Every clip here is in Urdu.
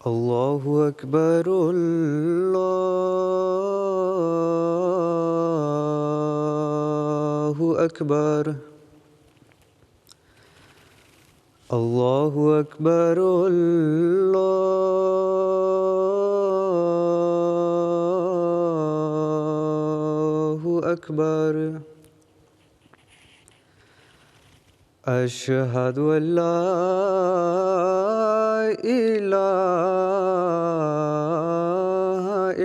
الله أكبر الله أكبر الله أكبر الله أكبر أشهد أن لا إله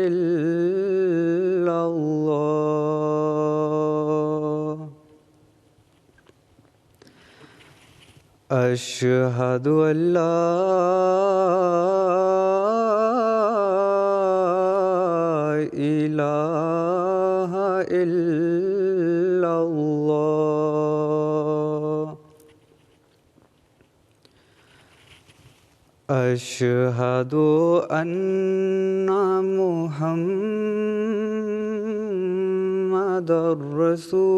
إلا الله أشهد أن لا إله إلا الله أشهد أن محمدًا رسول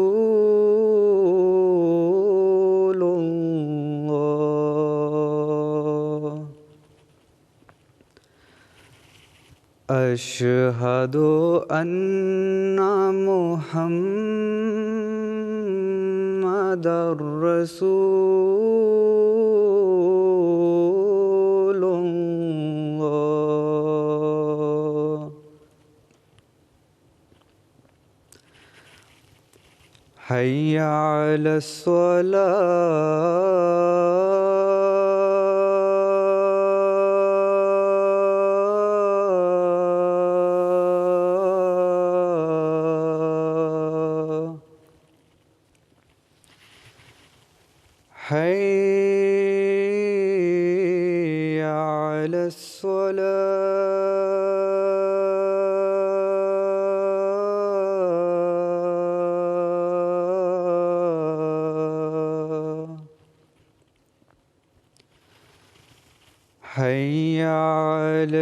الله أشهد أن محمدًا رسول الله حي على الصلاة حي على الصلاة حي على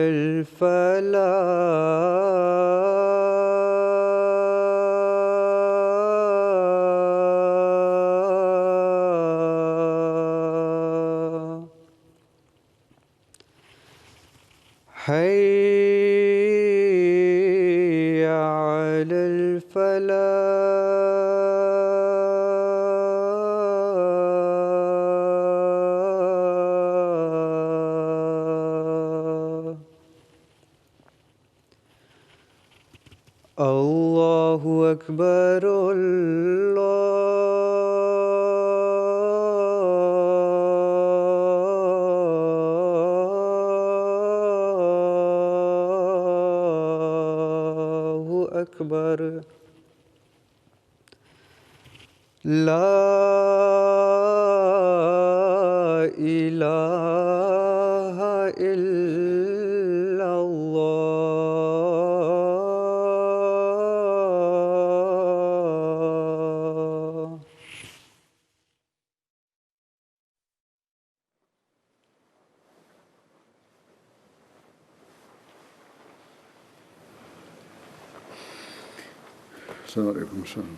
الفلاح حي على الفلاح الله أكبر الله أكبر لا إله إلا الله السلام علیکم السلام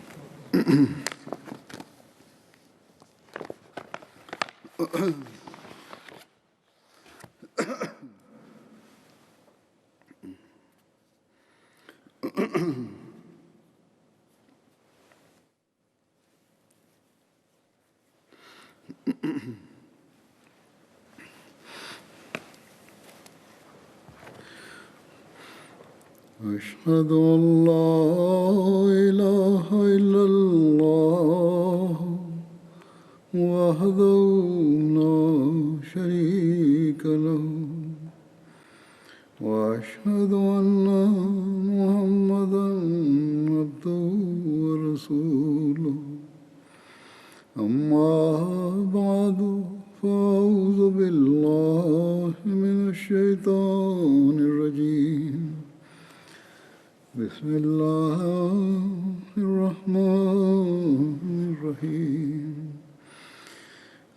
أشهد أن لا إله إلا الله وحده لا شريك له وأشهد أن محمدًا عبده ورسوله أما بعد فأعوذ بالله من الشيطان الرجيم بسم الله الرحمن الرحيم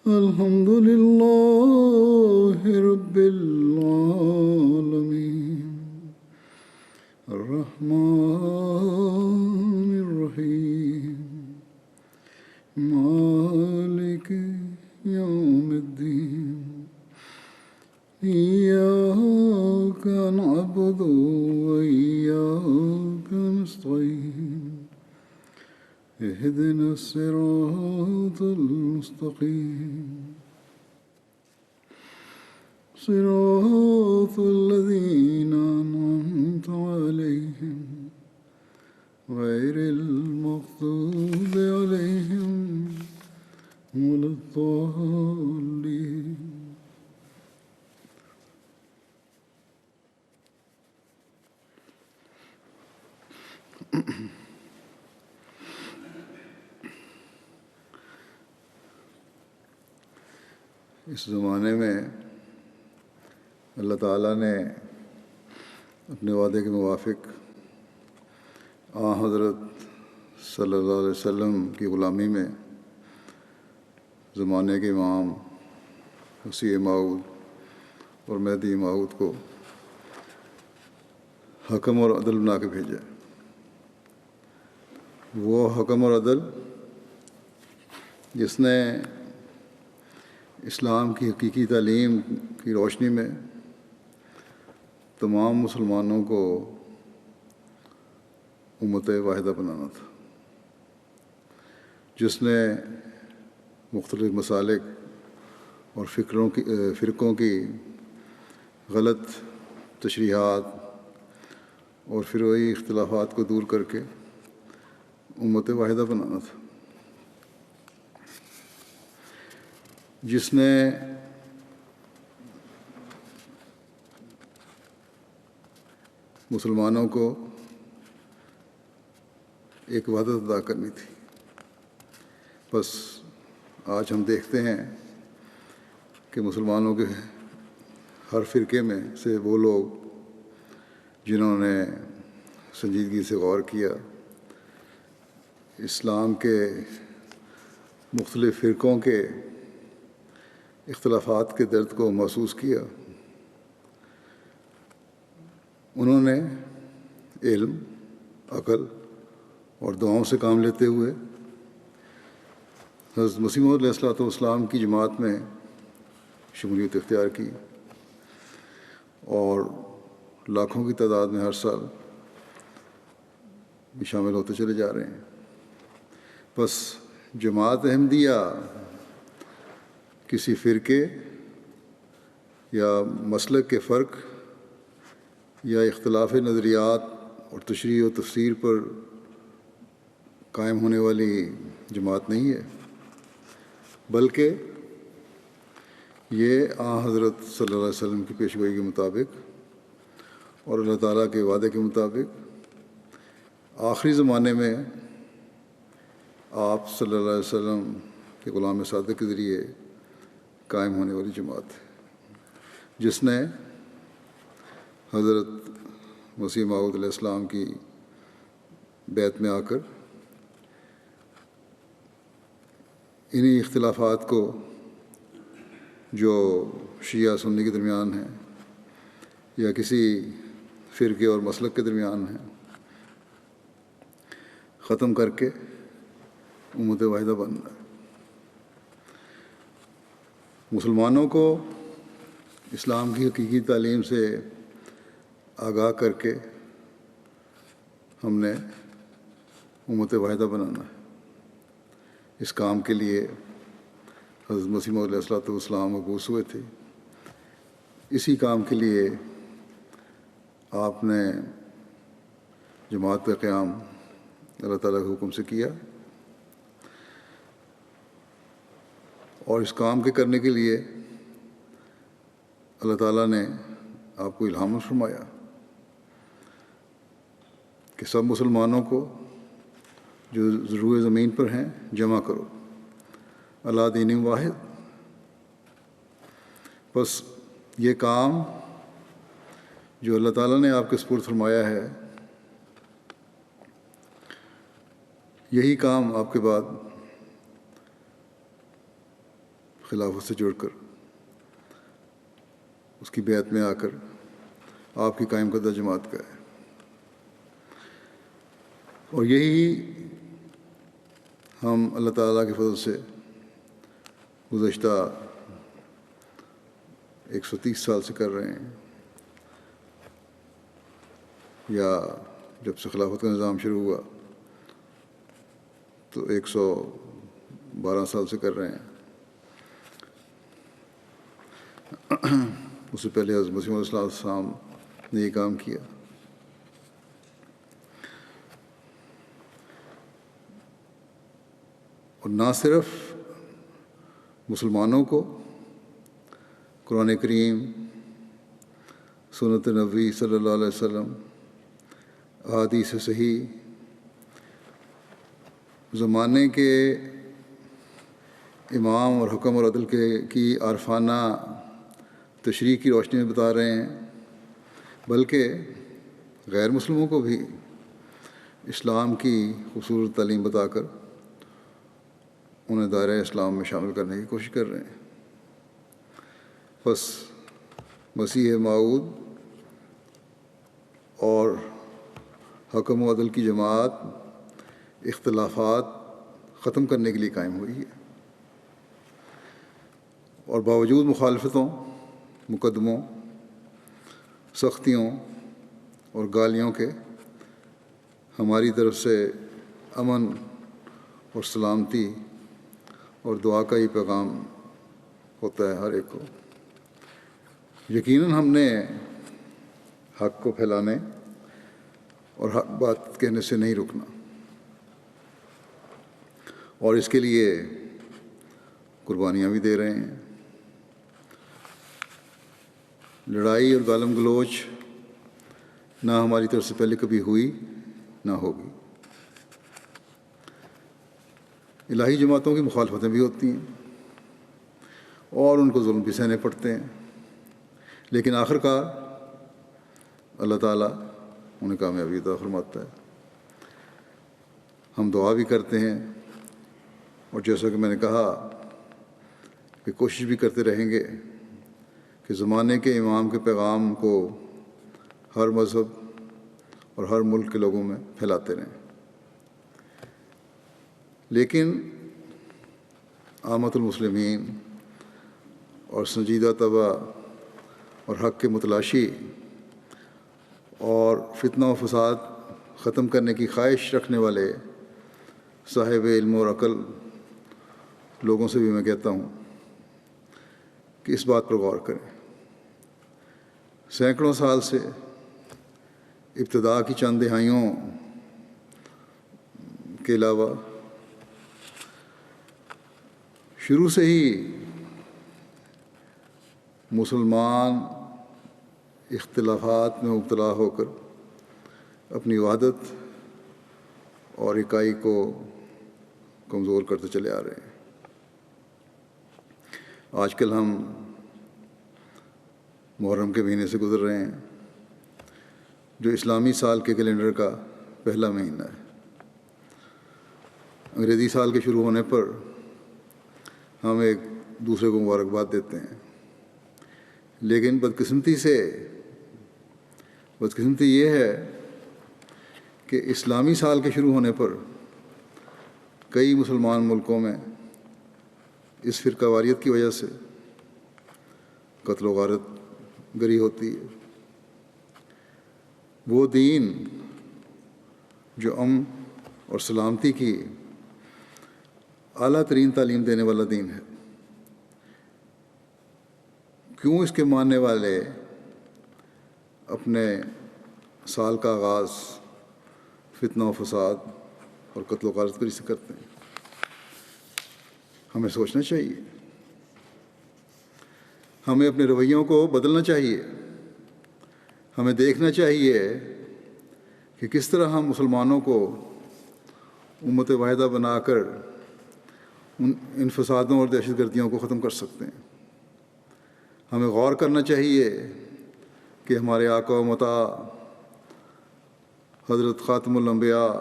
الحمد لله رب العالمين الرحمن الرحيم مالك يوم الدين إياك إياك نعبد وإياك نستعين اهدنا الصراط المستقيم صراط الذين أنعمت عليهم غير المغضوب عليهم ولا الضالين. اس زمانے میں اللہ تعالیٰ نے اپنے وعدے کے موافق حضرت صلی اللہ علیہ وسلم کی غلامی میں زمانے کے امام مسیح موعود اور مہدی موعود کو حکم اور عدل بنا کے بھیجا. وہ حکم اور عدل جس نے اسلام کی حقیقی تعلیم کی روشنی میں تمام مسلمانوں کو امت واحدہ بنانا تھا، جس نے مختلف مسالک اور فرقوں کی غلط تشریحات اور فروعی اختلافات کو دور کر کے امت واحدہ بنانا تھا، جس نے مسلمانوں کو ایک وحدت ادا کرنی تھی. بس آج ہم دیکھتے ہیں کہ مسلمانوں کے ہر فرقے میں سے وہ لوگ جنہوں نے سنجیدگی سے غور کیا، اسلام کے مختلف فرقوں کے اختلافات کے درد کو محسوس کیا، انہوں نے علم، عقل اور دعاؤں سے کام لیتے ہوئے حضرت مسیح موعود علیہ السلام کی جماعت میں شمولیت اختیار کی اور لاکھوں کی تعداد میں ہر سال بھی شامل ہوتے چلے جا رہے ہیں. بس جماعت احمدیہ کسی فرقے یا مسلک کے فرق یا اختلاف نظریات اور تشریح و تفسیر پر قائم ہونے والی جماعت نہیں ہے، بلکہ یہ حضرت صلی اللہ علیہ وسلم کی پیشگوئی کے مطابق اور اللہ تعالیٰ کے وعدے کے مطابق آخری زمانے میں آپ صلی اللہ علیہ وسلم کے غلام صادق کے ذریعے قائم ہونے والی جماعت ہے، جس نے حضرت مسیح موعود علیہ السلام کی بیعت میں آ کر انہی اختلافات کو جو شیعہ سنی کے درمیان ہیں یا کسی فرقے اور مسلک کے درمیان ہیں ختم کر کے امت واحدہ بننا ہے. مسلمانوں کو اسلام کی حقیقی تعلیم سے آگاہ کر کے ہم نے امت واحدہ بنانا ہے. اس کام کے لیے حضرت مسیح موعود علیہ السلام مبعوث ہوئے تھے. اسی کام کے لیے آپ نے جماعت کا قیام اللہ تعالیٰ کے حکم سے کیا، اور اس کام کے کرنے کے لیے اللہ تعالیٰ نے آپ کو الہام فرمایا کہ سب مسلمانوں کو جو روئے زمین پر ہیں جمع کرو اللہ دین واحد. بس یہ کام جو اللہ تعالیٰ نے آپ کے سپرد فرمایا ہے، یہی کام آپ کے بعد خلافت سے جڑ کر اس کی بیعت میں آ کر آپ کی قائم کردہ جماعت کا ہے. اور یہی ہم اللہ تعالیٰ کے فضل سے گزشتہ 130 سال سے کر رہے ہیں. یا جب سے خلافت کا نظام شروع ہوا تو 112 سال سے کر رہے ہیں. اس سے پہلے حضرت مسیح علیہ السلام نے یہ کام کیا. اور نہ صرف مسلمانوں کو قرآن کریم، سنت نبوی صلی اللہ علیہ وسلم، احادیث صحیح، زمانے کے امام اور حکم اور عدل کی عارفانہ تشریح کی روشنی میں بتا رہے ہیں، بلکہ غیر مسلموں کو بھی اسلام کی خوبصورت تعلیم بتا کر انہیں دائرۂ اسلام میں شامل کرنے کی کوشش کر رہے ہیں. بس مسیح موعود اور حکم و عدل کی جماعت اختلافات ختم کرنے کے لیے قائم ہوئی ہے، اور باوجود مخالفتوں، مقدموں، سختیوں اور گالیوں کے ہماری طرف سے امن اور سلامتی اور دعا کا یہ پیغام ہوتا ہے ہر ایک کو. یقیناً ہم نے حق کو پھیلانے اور حق بات کہنے سے نہیں رکنا، اور اس کے لیے قربانیاں بھی دے رہے ہیں. لڑائی اور گالم گلوچ نہ ہماری طرف سے پہلے کبھی ہوئی نہ ہوگی. الہی جماعتوں کی مخالفتیں بھی ہوتی ہیں اور ان کو ظلم بھی سہنے پڑتے ہیں، لیکن آخرکار اللہ تعالیٰ انہیں کامیابی عطا فرماتا ہے. ہم دعا بھی کرتے ہیں، اور جیسا کہ میں نے کہا کہ کوشش بھی کرتے رہیں گے کہ زمانے کے امام کے پیغام کو ہر مذہب اور ہر ملک کے لوگوں میں پھیلاتے رہیں. لیکن عامۃ المسلمین اور سنجیدہ طبع اور حق کے متلاشی اور فتنہ و فساد ختم کرنے کی خواہش رکھنے والے صاحب علم اور عقل لوگوں سے بھی میں کہتا ہوں کہ اس بات پر غور کریں. سینکڑوں سال سے ابتدا کی چند دہائیوں کے علاوہ شروع سے ہی مسلمان اختلافات میں مبتلا ہو کر اپنی وحدت اور اکائی کو کمزور کرتے چلے آ رہے ہیں. آج کل ہم محرم کے مہینے سے گزر رہے ہیں، جو اسلامی سال کے کیلنڈر کا پہلا مہینہ ہے. انگریزی سال کے شروع ہونے پر ہم ایک دوسرے کو مبارکباد دیتے ہیں، لیکن بدقسمتی یہ ہے کہ اسلامی سال کے شروع ہونے پر کئی مسلمان ملکوں میں اس فرقہ واریت کی وجہ سے قتل و غارت گری ہوتی ہے. وہ دین جو امن اور سلامتی کی اعلیٰ ترین تعلیم دینے والا دین ہے، کیوں اس کے ماننے والے اپنے سال کا آغاز فتنہ و فساد اور قتل و غارت گری سے کرتے ہیں؟ ہمیں سوچنا چاہیے، ہمیں اپنے رویوں کو بدلنا چاہیے. ہمیں دیکھنا چاہیے کہ کس طرح ہم مسلمانوں کو امت واحدہ بنا کر ان فسادوں اور دہشت گردیوں کو ختم کر سکتے ہیں. ہمیں غور کرنا چاہیے کہ ہمارے آقا و مطاع حضرت خاتم الانبیاء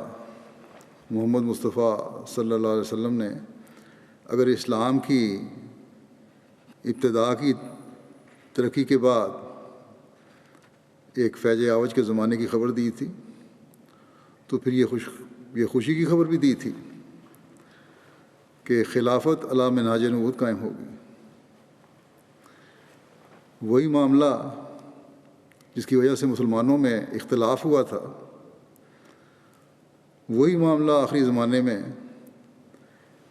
محمد مصطفیٰ صلی اللہ علیہ وسلم نے اگر اسلام کی ابتدا کی ترقی کے بعد ایک فیض عوج کے زمانے کی خبر دی تھی، تو پھر یہ خوشی کی خبر بھی دی تھی کہ خلافت علی منہاج نبوت قائم ہوگی. وہی معاملہ جس کی وجہ سے مسلمانوں میں اختلاف ہوا تھا، وہی معاملہ آخری زمانے میں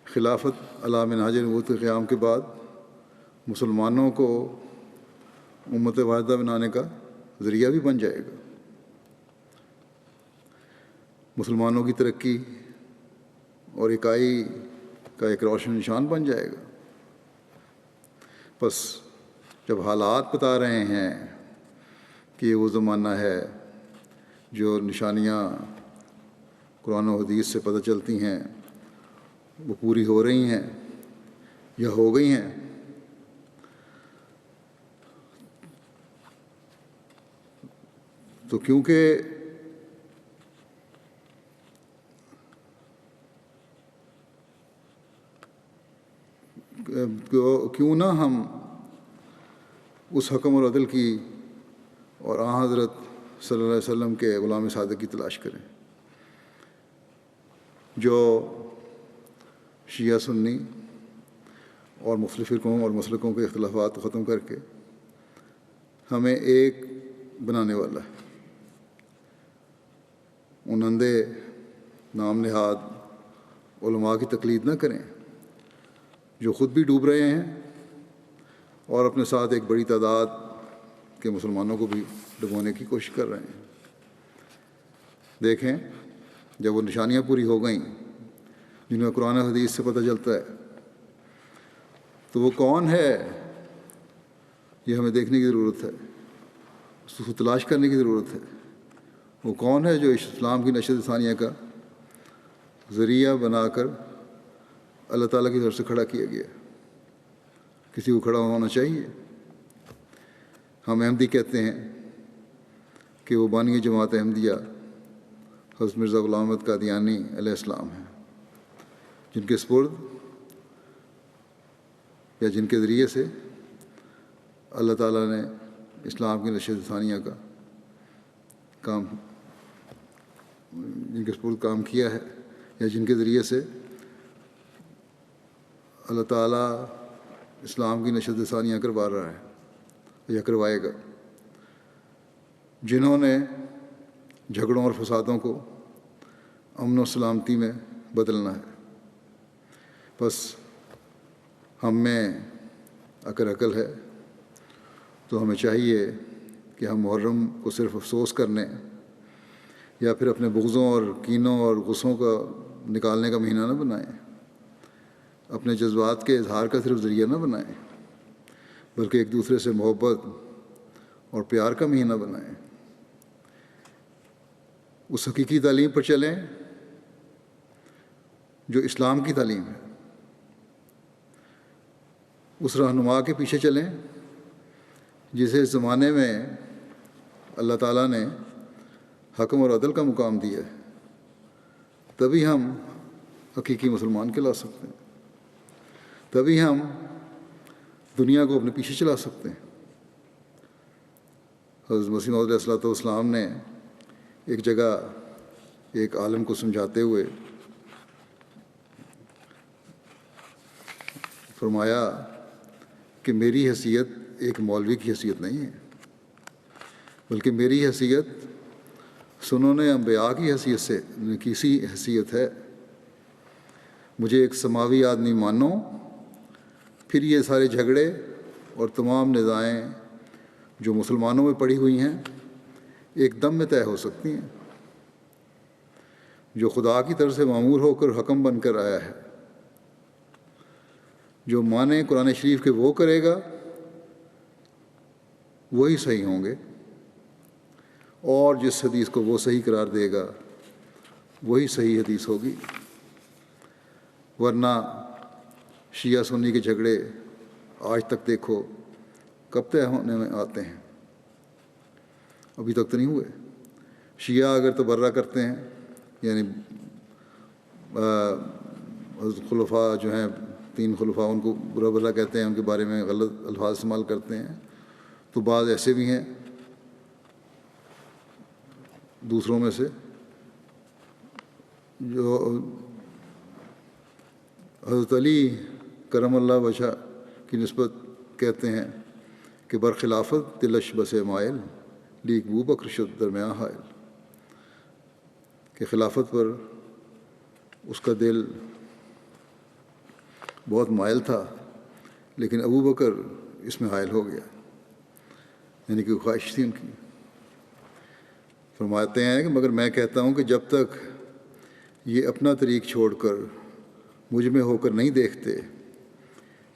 خلافت علی منہاج نبوت کے قیام کے بعد مسلمانوں کو امت واحدہ بنانے کا ذریعہ بھی بن جائے گا، مسلمانوں کی ترقی اور اکائی کا ایک روشن نشان بن جائے گا۔ بس جب حالات بتا رہے ہیں کہ یہ وہ زمانہ ہے جو نشانیاں قرآن و حدیث سے پتہ چلتی ہیں وہ پوری ہو رہی ہیں یا ہو گئی ہیں، تو کیونکہ کیوں نہ ہم اس حکم اور عدل کی اور آن حضرت صلی اللہ علیہ وسلم کے غلام صادق کی تلاش کریں، جو شیعہ سنی اور مختلف فرقوں اور مسلکوں کے اختلافات کو ختم کر کے ہمیں ایک بنانے والا ہے۔ ان اندھے نام نہاد علماء کی تقلید نہ کریں جو خود بھی ڈوب رہے ہیں اور اپنے ساتھ ایک بڑی تعداد کے مسلمانوں کو بھی ڈبونے کی کوشش کر رہے ہیں۔ دیکھیں، جب وہ نشانیاں پوری ہو گئیں جن میں قرآن حدیث سے پتہ چلتا ہے، تو وہ کون ہے یہ ہمیں دیکھنے کی ضرورت ہے، اس کو تلاش کرنے کی ضرورت ہے۔ وہ کون ہے جو اسلام کی نشر ثانیہ کا ذریعہ بنا کر اللہ تعالیٰ کی طرف سے کھڑا کیا گیا؟ کسی کو کھڑا ہونا چاہیے۔ ہم احمدی کہتے ہیں کہ وہ بانی جماعت احمدیہ حضرت مرزا غلام احمد قادیانی علیہ السلام ہیں، جن کے سپرد یا جن کے ذریعے سے اللہ تعالیٰ نے اسلام کی نشر ثانیہ کا کام، جن کے سپرد کام کیا ہے، یا جن کے ذریعے سے اللہ تعالیٰ اسلام کی نشر ثانیہ کروا رہا ہے یا کروائے گا، جنہوں نے جھگڑوں اور فسادوں کو امن و سلامتی میں بدلنا ہے۔ بس ہم میں اگر عقل ہے تو ہمیں چاہیے کہ ہم محرم کو صرف افسوس کرنے یا پھر اپنے بغضوں اور کینوں اور غصوں کا نکالنے کا مہینہ نہ بنائیں، اپنے جذبات کے اظہار کا صرف ذریعہ نہ بنائیں، بلکہ ایک دوسرے سے محبت اور پیار کا مہینہ بنائیں، اس حقیقی تعلیم پر چلیں جو اسلام کی تعلیم ہے، اس رہنما کے پیچھے چلیں جسے اس زمانے میں اللہ تعالیٰ نے حکم اور عدل کا مقام دیا ہے، تبھی ہم حقیقی مسلمان کہلا سکتے ہیں، تبھی ہم دنیا کو اپنے پیچھے چلا سکتے ہیں۔ حضرت مسیح موعود علیہ السلام نے ایک جگہ ایک عالم کو سمجھاتے ہوئے فرمایا کہ میری حیثیت ایک مولوی کی حیثیت نہیں ہے، بلکہ میری حیثیت سنن انبیاء کی حیثیت سے کسی حیثیت ہے۔ مجھے ایک سماوی آدمی مانو، پھر یہ سارے جھگڑے اور تمام نزاعیں جو مسلمانوں میں پڑی ہوئی ہیں ایک دم میں طے ہو سکتی ہیں۔ جو خدا کی طرف سے مامور ہو کر حکم بن کر آیا ہے، جو مانے قرآن شریف کے وہ کرے گا وہی صحیح ہوں گے، اور جس حدیث کو وہ صحیح قرار دے گا وہی صحیح حدیث ہوگی۔ ورنہ شیعہ سنی کے جھگڑے آج تک دیکھو کب طے ہونے میں آتے ہیں، ابھی تک تو نہیں ہوئے۔ شیعہ اگر تبرہ کرتے ہیں، یعنی خلفاء جو ہیں 3 خلفاء، ان کو برا بھلا کہتے ہیں، ان کے بارے میں غلط الفاظ استعمال کرتے ہیں، تو بعض ایسے بھی ہیں دوسروں میں سے جو حضرت علی کرم اللہ وجہ کی نسبت کہتے ہیں کہ برخلافت دلش بس مائل، لیک ابو بکر شد درمیان حائل، کہ خلافت پر اس کا دل بہت مائل تھا، لیکن ابو بکر اس میں حائل ہو گیا، یعنی کہ خواہش تھی ان کی۔ فرماتے ہیں کہ مگر میں کہتا ہوں کہ جب تک یہ اپنا طریق چھوڑ کر مجھ میں ہو کر نہیں دیکھتے،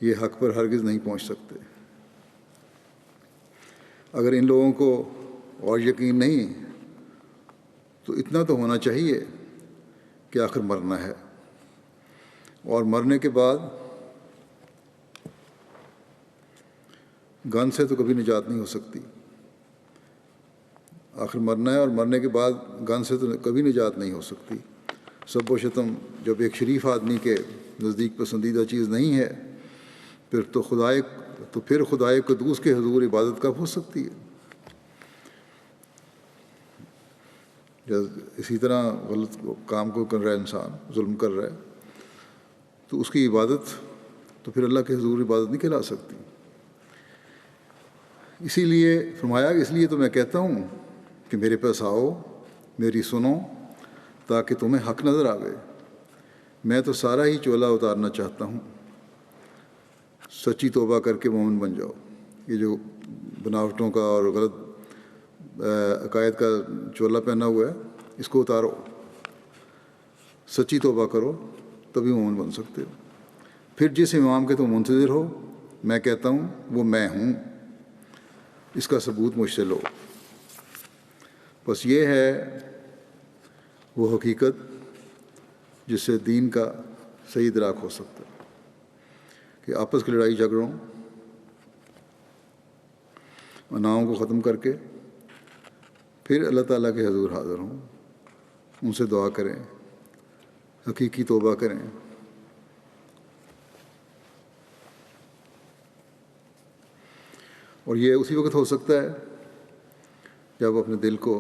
یہ حق پر ہرگز نہیں پہنچ سکتے۔ اگر ان لوگوں کو اور یقین نہیں تو اتنا تو ہونا چاہیے کہ آخر مرنا ہے، اور مرنے کے بعد گن سے تو کبھی نجات نہیں ہو سکتی۔ آخر مرنا ہے، اور مرنے کے بعد گن سے تو کبھی نجات نہیں ہو سکتی۔ سب و شتم جب ایک شریف آدمی کے نزدیک پسندیدہ چیز نہیں ہے، پھر خدائے قدوس کے حضور عبادت کب ہو سکتی ہے؟ اسی طرح غلط کام کو کر رہا ہے انسان، ظلم کر رہا ہے، تو اس کی عبادت تو پھر اللہ کے حضور عبادت نہیں کہلا سکتی۔ اسی لیے فرمایا، اس لیے تو میں کہتا ہوں کہ میرے پاس آؤ، میری سنو، تاکہ تمہیں حق نظر آوے۔ میں تو سارا ہی چولا اتارنا چاہتا ہوں، سچی توبہ کر کے مومن بن جاؤ۔ یہ جو بناوٹوں کا اور غلط عقائد کا چولا پہنا ہوا ہے، اس کو اتارو، سچی توبہ کرو، تبھی مومن بن سکتے ہو۔ پھر جس امام کے تم منتظر ہو، میں کہتا ہوں وہ میں ہوں، اس کا ثبوت مجھ سے لو۔ بس یہ ہے وہ حقیقت جس سے دین کا صحیح ادراک ہو سکتا ہے، کہ آپس کی لڑائی جھگڑوں، اناؤں کو ختم کر کے پھر اللہ تعالیٰ کے حضور حاضر ہوں، ان سے دعا کریں، حقیقی توبہ کریں۔ اور یہ اسی وقت ہو سکتا ہے جب اپنے دل کو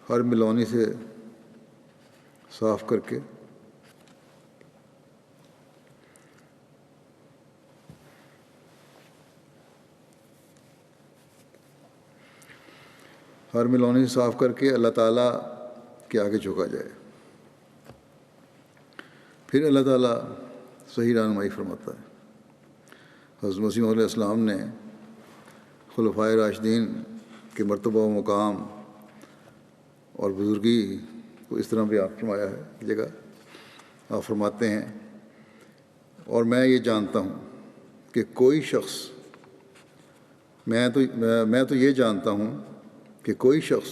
ہر ملونی سے صاف کر کے اللہ تعالیٰ کے آگے جھکا جائے، پھر اللہ تعالیٰ صحیح رہنمائی فرماتا ہے۔ حضرت مسیح علیہ السلام نے خلفائے راشدین کے مرتبہ و مقام اور بزرگی کو اس طرح بیان فرمایا ہے۔ جگہ آپ فرماتے ہیں، اور میں یہ جانتا ہوں کہ کوئی شخص میں تو یہ جانتا ہوں کہ کوئی شخص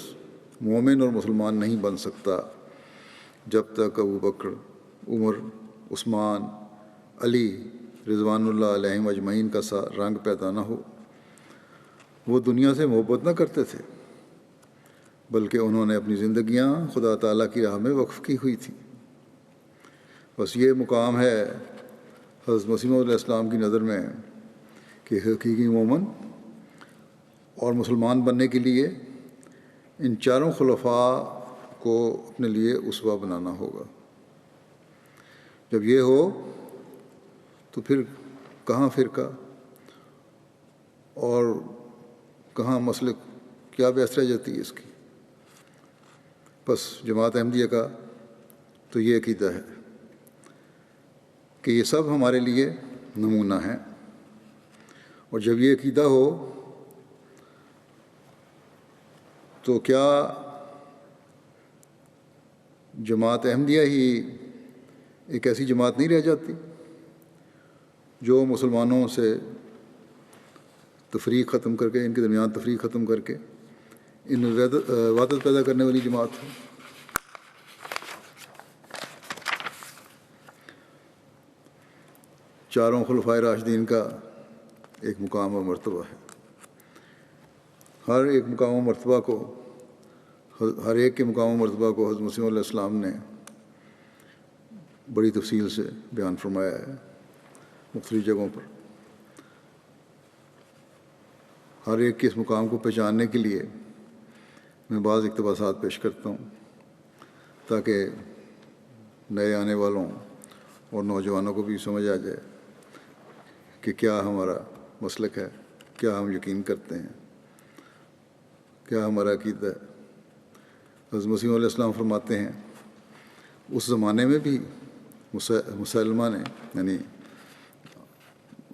مومن اور مسلمان نہیں بن سکتا جب تک ابو بکر، عمر، عثمان، علی رضوان اللہ علیہم اجمعین کا سا رنگ پیدا نہ ہو۔ وہ دنیا سے محبت نہ کرتے تھے، بلکہ انہوں نے اپنی زندگیاں خدا تعالیٰ کی راہ میں وقف کی ہوئی تھیں۔ بس یہ مقام ہے حضرت مسیح علیہ السلام کی نظر میں کہ حقیقی مومن اور مسلمان بننے کے لیے ان چاروں خلفاء کو اپنے لیے اسوہ بنانا ہوگا۔ جب یہ ہو تو پھر کہاں فرقہ اور کہاں مسلک، کیا بحث رہ جاتی ہے اس کی؟ بس جماعت احمدیہ کا تو یہ عقیدہ ہے کہ یہ سب ہمارے لیے نمونہ ہیں، اور جب یہ عقیدہ ہو تو کیا جماعت احمدیہ ہی ایک ایسی جماعت نہیں رہ جاتی جو مسلمانوں سے تفریق ختم کر کے، ان کے درمیان تفریق ختم کر کے ان میں وحدت پیدا کرنے والی جماعت ہے؟ چاروں خلفائے راشدین کا ایک مقام و مرتبہ ہے۔ ہر ایک مقام و مرتبہ کو، ہر ایک کے مقام و مرتبہ کو حضرت مسیح علیہ السلام نے بڑی تفصیل سے بیان فرمایا ہے مختلف جگہوں پر۔ ہر ایک کے اس مقام کو پہچاننے کے لیے میں بعض اقتباسات پیش کرتا ہوں تاکہ نئے آنے والوں اور نوجوانوں کو بھی سمجھ آ جائے کہ کیا ہمارا مسلک ہے، کیا ہم یقین کرتے ہیں۔ کیا ہمارا عقیدہ ہے۔ حضرت مسیح علیہ السلام فرماتے ہیں اس زمانے میں بھی مسلمہ نے، یعنی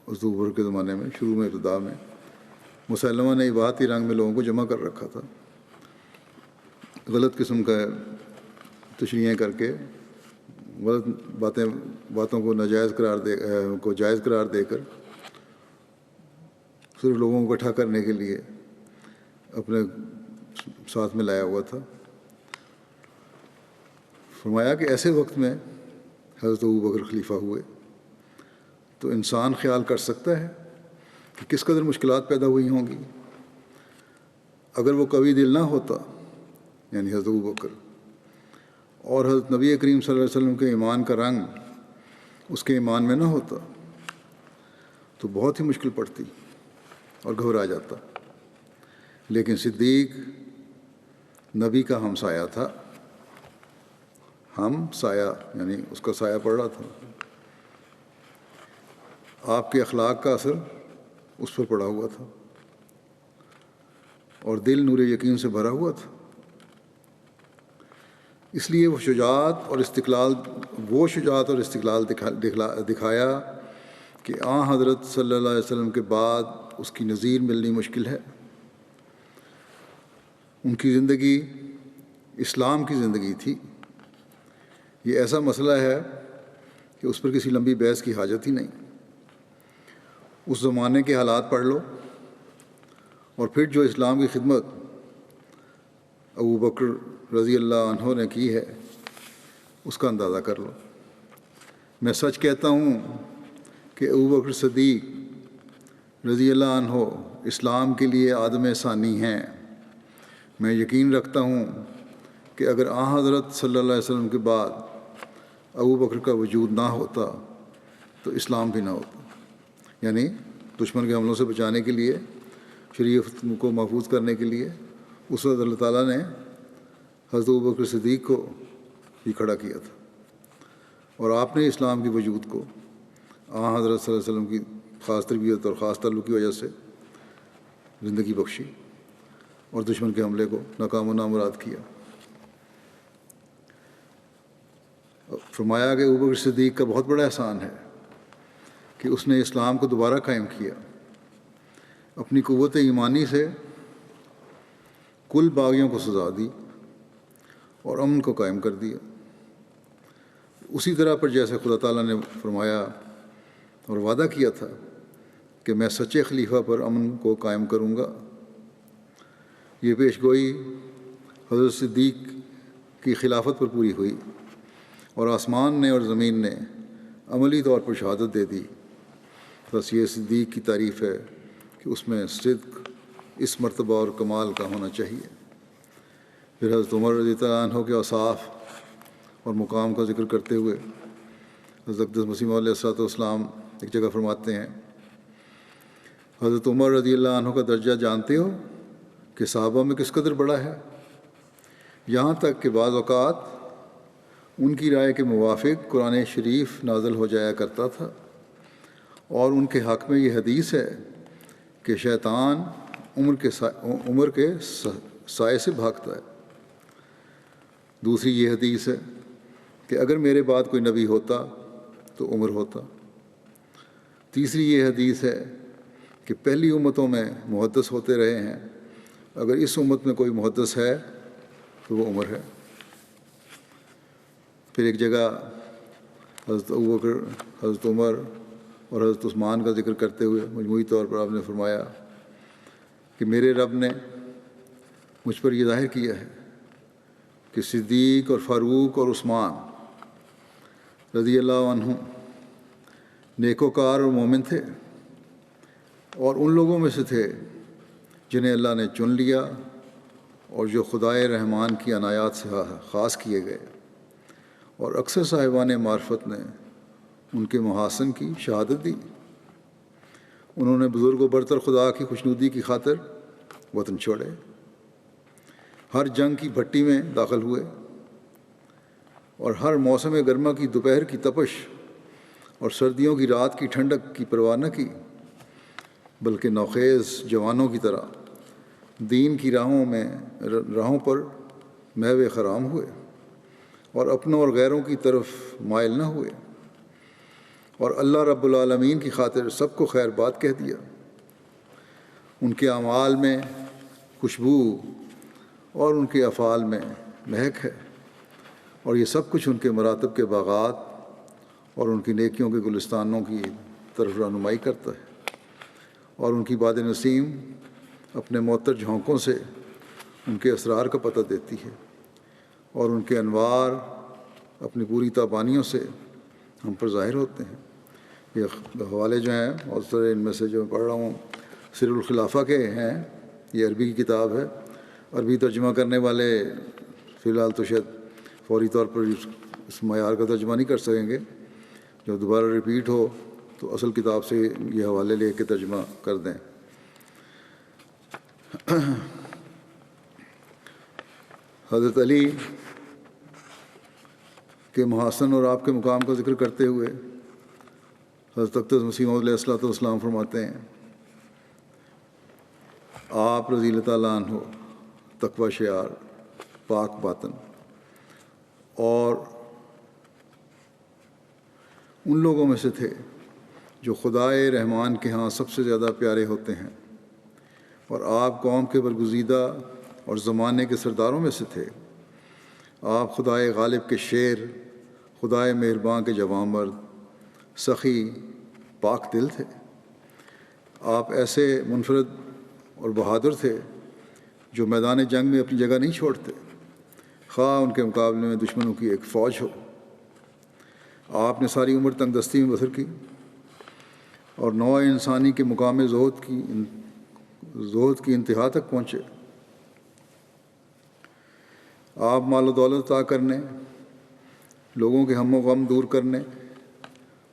حضرت ابوبکر کے زمانے میں شروع میں ابتدا میں مسلمہ نے اباحتی رنگ میں لوگوں کو جمع کر رکھا تھا، غلط قسم کا تشریحیں کر کے، غلط باتوں کو ناجائز جائز قرار دے کر صرف لوگوں کو اکٹھا کرنے کے لیے اپنے ساتھ میں لایا ہوا تھا۔ فرمایا کہ ایسے وقت میں حضرت ابوبکر خلیفہ ہوئے تو انسان خیال کر سکتا ہے کہ کس قدر مشکلات پیدا ہوئی ہوں گی۔ اگر وہ قوی دل نہ ہوتا، یعنی حضرت ابوبکر، اور حضرت نبی کریم صلی اللہ علیہ وسلم کے ایمان کا رنگ اس کے ایمان میں نہ ہوتا تو بہت ہی مشکل پڑتی اور گھبرا جاتا۔ لیکن صدیق نبی کا ہمسایہ تھا، ہم سایہ یعنی اس کا سایہ پڑ رہا تھا، آپ کے اخلاق کا اثر اس پر پڑا ہوا تھا اور دل نور یقین سے بھرا ہوا تھا۔ اس لیے وہ شجاعت اور استقلال دکھایا کہ حضرت صلی اللہ علیہ وسلم کے بعد اس کی نظیر ملنی مشکل ہے۔ ان کی زندگی اسلام کی زندگی تھی۔ یہ ایسا مسئلہ ہے کہ اس پر کسی لمبی بحث کی حاجت ہی نہیں۔ اس زمانے کے حالات پڑھ لو اور پھر جو اسلام کی خدمت ابوبکر رضی اللہ عنہ نے کی ہے اس کا اندازہ کر لو۔ میں سچ کہتا ہوں کہ ابوبکر صدیق رضی اللہ عنہ اسلام کے لیے آدم ثانی ہیں۔ میں یقین رکھتا ہوں کہ اگر حضرت صلی اللہ علیہ وسلم کے بعد ابوبکر کا وجود نہ ہوتا تو اسلام بھی نہ ہوتا۔ یعنی دشمن کے حملوں سے بچانے کے لیے، شریعت کو محفوظ کرنے کے لیے اس وقت اللہ تعالیٰ نے حضرت ابوبکر صدیق کو ہی کھڑا کیا تھا، اور آپ نے اسلام کے وجود کو حضرت صلی اللہ علیہ وسلم کی خاص تربیت اور خاص تعلق کی وجہ سے زندگی بخشی اور دشمن کے حملے کو ناکام و نامراد کیا۔ فرمایا کہ ابوبکر صدیق کا بہت بڑا احسان ہے کہ اس نے اسلام کو دوبارہ قائم کیا، اپنی قوت ایمانی سے کل باغیوں کو سزا دی اور امن کو قائم کر دیا، اسی طرح پر جیسے خدا تعالیٰ نے فرمایا اور وعدہ کیا تھا کہ میں سچے خلیفہ پر امن کو قائم کروں گا۔ یہ پیش گوئی حضرت صدیق کی خلافت پر پوری ہوئی اور آسمان نے اور زمین نے عملی طور پر شہادت دے دی۔ بس یہ صدیق کی تعریف ہے کہ اس میں صدق اس مرتبہ اور کمال کا ہونا چاہیے۔ پھر حضرت عمر رضی اللہ عنہ کے اوصاف اور مقام کا ذکر کرتے ہوئے حضرت مسیح علیہ السلام ایک جگہ فرماتے ہیں، حضرت عمر رضی اللہ عنہ کا درجہ جانتے ہو کہ صحابہ میں کس قدر بڑا ہے، یہاں تک کہ بعض اوقات ان کی رائے کے موافق قرآن شریف نازل ہو جایا کرتا تھا، اور ان کے حق میں یہ حدیث ہے کہ شیطان عمر کے سائے سے بھاگتا ہے۔ دوسری یہ حدیث ہے کہ اگر میرے بعد کوئی نبی ہوتا تو عمر ہوتا۔ تیسری یہ حدیث ہے کہ پہلی امتوں میں محدث ہوتے رہے ہیں، اگر اس امت میں کوئی محدث ہے تو وہ عمر ہے۔ پھر ایک جگہ حضرت ابوبکر، حضرت عمر اور حضرت عثمان کا ذکر کرتے ہوئے مجموعی طور پر آپ نے فرمایا کہ میرے رب نے مجھ پر یہ ظاہر کیا ہے کہ صدیق اور فاروق اور عثمان رضی اللہ عنہ نیکوکار اور مومن تھے، اور ان لوگوں میں سے تھے جنہیں اللہ نے چن لیا اور جو خدائے رحمان کی عنایات سے خاص کیے گئے، اور اکثر صاحبان معرفت نے ان کے محاسن کی شہادت دی۔ انہوں نے بزرگ و برتر خدا کی خوشنودی کی خاطر وطن چھوڑے، ہر جنگ کی بھٹی میں داخل ہوئے، اور ہر موسم گرما کی دوپہر کی تپش اور سردیوں کی رات کی ٹھنڈک کی پرواہ نہ کی، بلکہ نوخیز جوانوں کی طرح دین کی راہوں پر میوے خرام ہوئے اور اپنوں اور غیروں کی طرف مائل نہ ہوئے، اور اللہ رب العالمین کی خاطر سب کو خیر بات کہہ دیا۔ ان کے اعمال میں خوشبو اور ان کے افعال میں مہک ہے، اور یہ سب کچھ ان کے مراتب کے باغات اور ان کی نیکیوں کے گلستانوں کی طرف رہنمائی کرتا ہے، اور ان کی باد نسیم اپنے معطر جھونکوں سے ان کے اسرار کا پتہ دیتی ہے، اور ان کے انوار اپنی پوری تابانیوں سے ہم پر ظاہر ہوتے ہیں۔ یہ حوالے جو ہیں اور سارے ان میں سے جو پڑھ رہا ہوں سر الخلافہ کے ہیں، یہ عربی کی کتاب ہے۔ عربی ترجمہ کرنے والے فی الحال تو شاید فوری طور پر اس معیار کا ترجمہ نہیں کر سکیں گے، جو دوبارہ ریپیٹ ہو تو اصل کتاب سے یہ حوالے لے کے ترجمہ کر دیں۔ حضرت علی کے محاسن اور آپ کے مقام کا ذکر کرتے ہوئے حضرت اقدس مسیح موعود علیہ الصلوۃ والسلام فرماتے ہیں، آپ رضی اللہ تعالیٰ عنہ تقوی شعار، پاک باطن، اور ان لوگوں میں سے تھے جو خدائے رحمان کے ہاں سب سے زیادہ پیارے ہوتے ہیں، اور آپ قوم کے برگزیدہ اور زمانے کے سرداروں میں سے تھے۔ آپ خدائے غالب کے شیر، خدائے مہرباں کے جواں مرد، سخی، پاک دل تھے۔ آپ ایسے منفرد اور بہادر تھے جو میدان جنگ میں اپنی جگہ نہیں چھوڑتے، خواہ ان کے مقابلے میں دشمنوں کی ایک فوج ہو۔ آپ نے ساری عمر تنگ دستی میں بسر کی اور نوع انسانی کے مقام زہد کی انتہا تک پہنچے۔ آپ مال و دولت عطا کرنے، لوگوں کے ہم و غم دور کرنے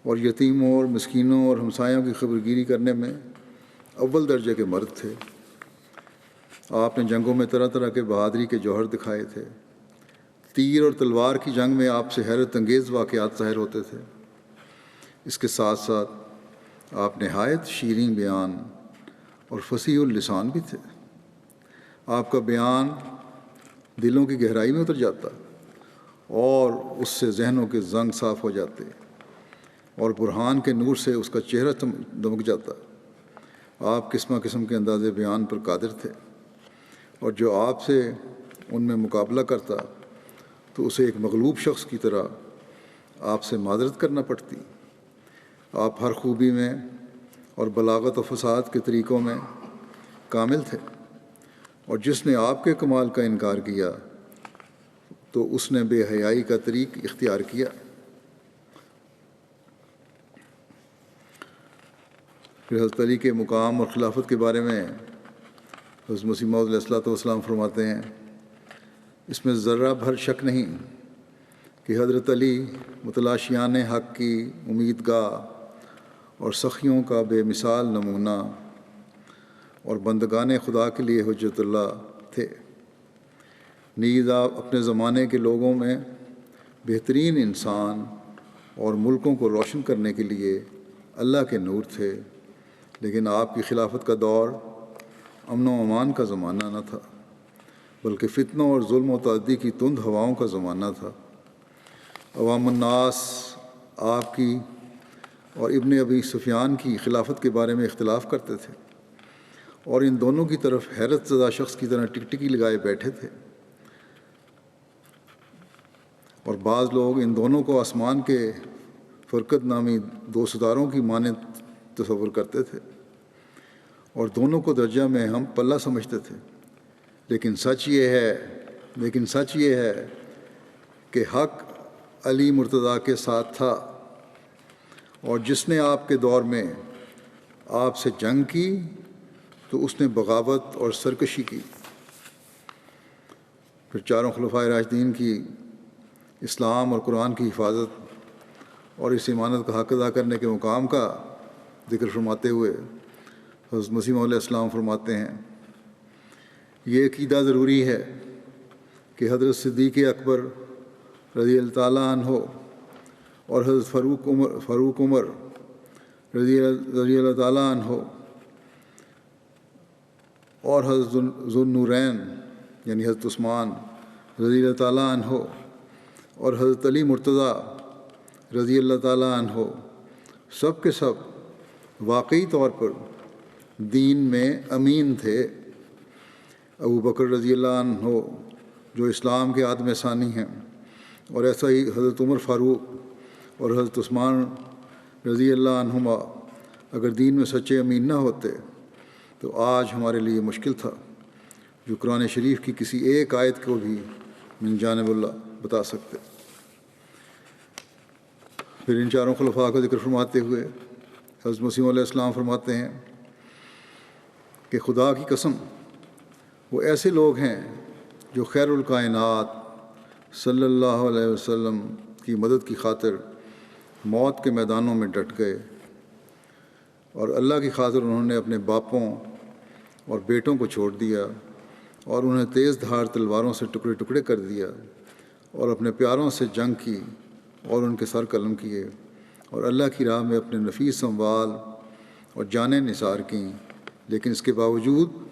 اور یتیموں اور مسکینوں اور ہمسایوں کی خبرگیری کرنے میں اول درجے کے مرد تھے۔ آپ نے جنگوں میں طرح طرح کے بہادری کے جوہر دکھائے تھے۔ تیر اور تلوار کی جنگ میں آپ سے حیرت انگیز واقعات ظاہر ہوتے تھے۔ اس کے ساتھ ساتھ آپ نہایت شیریں بیان اور فصیح اللسان بھی تھے۔ آپ کا بیان دلوں کی گہرائی میں اتر جاتا اور اس سے ذہنوں کے زنگ صاف ہو جاتے، اور برہان کے نور سے اس کا چہرہ دمک جاتا۔ آپ قسم قسم کے انداز بیان پر قادر تھے، اور جو آپ سے ان میں مقابلہ کرتا تو اسے ایک مغلوب شخص کی طرح آپ سے معذرت کرنا پڑتی۔ آپ ہر خوبی میں اور بلاغت و فصاحت کے طریقوں میں کامل تھے، اور جس نے آپ کے کمال کا انکار کیا تو اس نے بے حیائی کا طریق اختیار کیا۔ پھر حضرت علی کے مقام اور خلافت کے بارے میں حضرت مسیح موعود علیہ الصلوۃ والسلام فرماتے ہیں، اس میں ذرہ بھر شک نہیں کہ حضرت علی متلاشیان حق کی امیدگاہ اور سخیوں کا بے مثال نمونہ اور بندگان خدا کے لیے حجت اللہ تھے۔ نیز آپ اپنے زمانے کے لوگوں میں بہترین انسان اور ملکوں کو روشن کرنے کے لیے اللہ کے نور تھے، لیکن آپ کی خلافت کا دور امن و امان کا زمانہ نہ تھا، بلکہ فتنوں اور ظلم و تعدی کی تند ہواؤں کا زمانہ تھا۔ عوام الناس آپ کی اور ابن ابی سفیان کی خلافت کے بارے میں اختلاف کرتے تھے، اور ان دونوں کی طرف حیرت زدہ شخص کی طرح ٹکٹکی لگائے بیٹھے تھے، اور بعض لوگ ان دونوں کو آسمان کے فرقت نامی دو ستاروں کی مانند تصور کرتے تھے، اور دونوں کو درجہ میں ہم پلہ سمجھتے تھے۔ لیکن سچ یہ ہے کہ حق علی مرتضیٰ کے ساتھ تھا، اور جس نے آپ کے دور میں آپ سے جنگ کی تو اس نے بغاوت اور سرکشی کی۔ پھر چاروں خلفائے راشدین کی اسلام اور قرآن کی حفاظت اور اس امانت کا حق ادا کرنے کے مقام کا ذکر فرماتے ہوئے حضرت مسیح موعود علیہ السلام فرماتے ہیں، یہ عقیدہ ضروری ہے کہ حضرت صدیق اکبر رضی اللہ تعالیٰ عنہ اور حضرت فاروق عمر رضی اللہ تعالیٰ عنہ اور حضرت ذوالنورین یعنی حضرت عثمان رضی اللہ تعالیٰ عنہ اور حضرت علی مرتضیٰ رضی اللہ تعالیٰ عنہ سب کے سب واقعی طور پر دین میں امین تھے۔ ابو بکر رضی اللہ عنہ جو اسلام کے عادم ثانی ہیں، اور ایسا ہی حضرت عمر فاروق اور حضرت عثمان رضی اللہ عنہما اگر دین میں سچے امین نہ ہوتے تو آج ہمارے لیے مشکل تھا جو قرآن شریف کی کسی ایک آیت کو بھی من جانب اللہ بتا سکتے۔ پھر ان چاروں خلفاء کا ذکر فرماتے ہوئے حضرت مسیح علیہ السلام فرماتے ہیں کہ خدا کی قسم وہ ایسے لوگ ہیں جو خیر الکائنات صلی اللہ علیہ وسلم کی مدد کی خاطر موت کے میدانوں میں ڈٹ گئے، اور اللہ کی خاطر انہوں نے اپنے باپوں اور بیٹوں کو چھوڑ دیا اور انہیں تیز دھار تلواروں سے ٹکڑے ٹکڑے کر دیا، اور اپنے پیاروں سے جنگ کی اور ان کے سر قلم کیے، اور اللہ کی راہ میں اپنے نفیس اموال اور جانیں نثار کیں، لیکن اس کے باوجود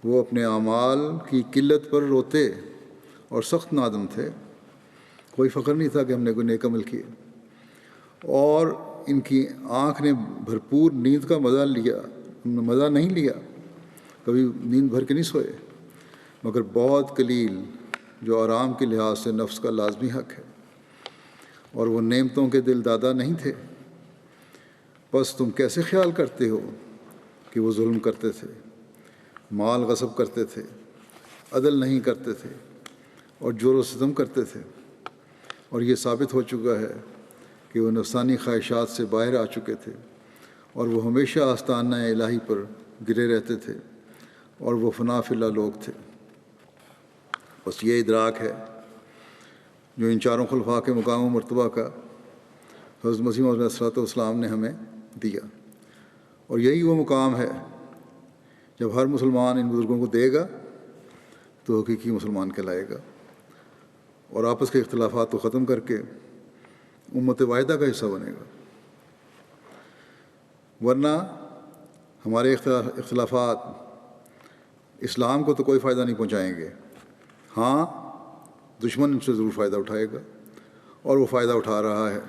وہ اپنے اعمال کی قلت پر روتے اور سخت نادم تھے۔ کوئی فخر نہیں تھا کہ ہم نے کوئی نیک عمل کیے، اور ان کی آنکھ نے بھرپور نیند کا مزہ نہیں لیا، کبھی نیند بھر کے نہیں سوئے، مگر بہت قلیل جو آرام کے لحاظ سے نفس کا لازمی حق ہے، اور وہ نعمتوں کے دل دادا نہیں تھے۔ بس تم کیسے خیال کرتے ہو کہ وہ ظلم کرتے تھے، مال غصب کرتے تھے، عدل نہیں کرتے تھے اور جور و ستم کرتے تھے، اور یہ ثابت ہو چکا ہے کہ وہ نفسانی خواہشات سے باہر آ چکے تھے، اور وہ ہمیشہ آستانہ الہی پر گرے رہتے تھے، اور وہ فنا فی اللہ لوگ تھے۔ بس یہ ادراک ہے جو ان چاروں خلفاء کے مقام و مرتبہ کا حضرت مسیح علیہ الصلوۃ والسلام نے ہمیں دیا، اور یہی وہ مقام ہے جب ہر مسلمان ان بزرگوں کو دے گا تو حقیقی مسلمان کہلائے گا، اور آپس کے اختلافات کو ختم کر کے امت واحدہ کا حصہ بنے گا۔ ورنہ ہمارے اختلافات اسلام کو تو کوئی فائدہ نہیں پہنچائیں گے، ہاں دشمن ان سے ضرور فائدہ اٹھائے گا، اور وہ فائدہ اٹھا رہا ہے،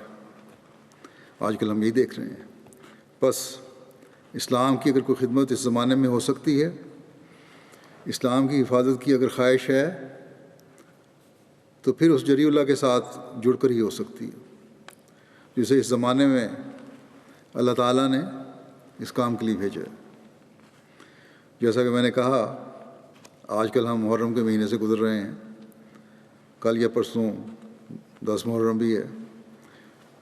آج کل ہم یہی دیکھ رہے ہیں۔ بس اسلام کی اگر کوئی خدمت اس زمانے میں ہو سکتی ہے، اسلام کی حفاظت کی اگر خواہش ہے، تو پھر اس جری اللہ کے ساتھ جڑ کر ہی ہو سکتی ہے جسے اس زمانے میں اللہ تعالیٰ نے اس کام کے لیے بھیجا ہے۔ جیسا کہ میں نے کہا، آج کل ہم محرم کے مہینے سے گزر رہے ہیں، کل یا پرسوں 10 محرم بھی ہے،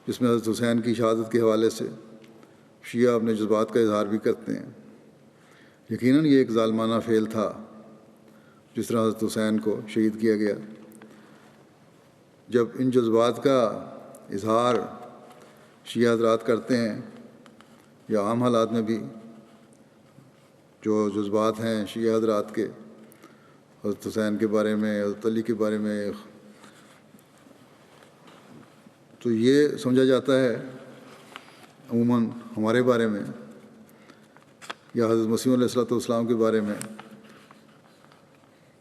جس میں حضرت حسین کی شہادت کے حوالے سے شیعہ اپنے جذبات کا اظہار بھی کرتے ہیں۔ یقیناً یہ ایک ظالمانہ فعل تھا جس طرح حضرت حسین کو شہید کیا گیا۔ جب ان جذبات کا اظہار شیعہ حضرات کرتے ہیں، یا عام حالات میں بھی جو جذبات ہیں شیعہ حضرات کے حضرت حسین کے بارے میں، حضرت علی کے بارے میں، تو یہ سمجھا جاتا ہے عموماً ہمارے بارے میں یا حضرت مسیح علیہ الصلوۃ والسلام کے بارے میں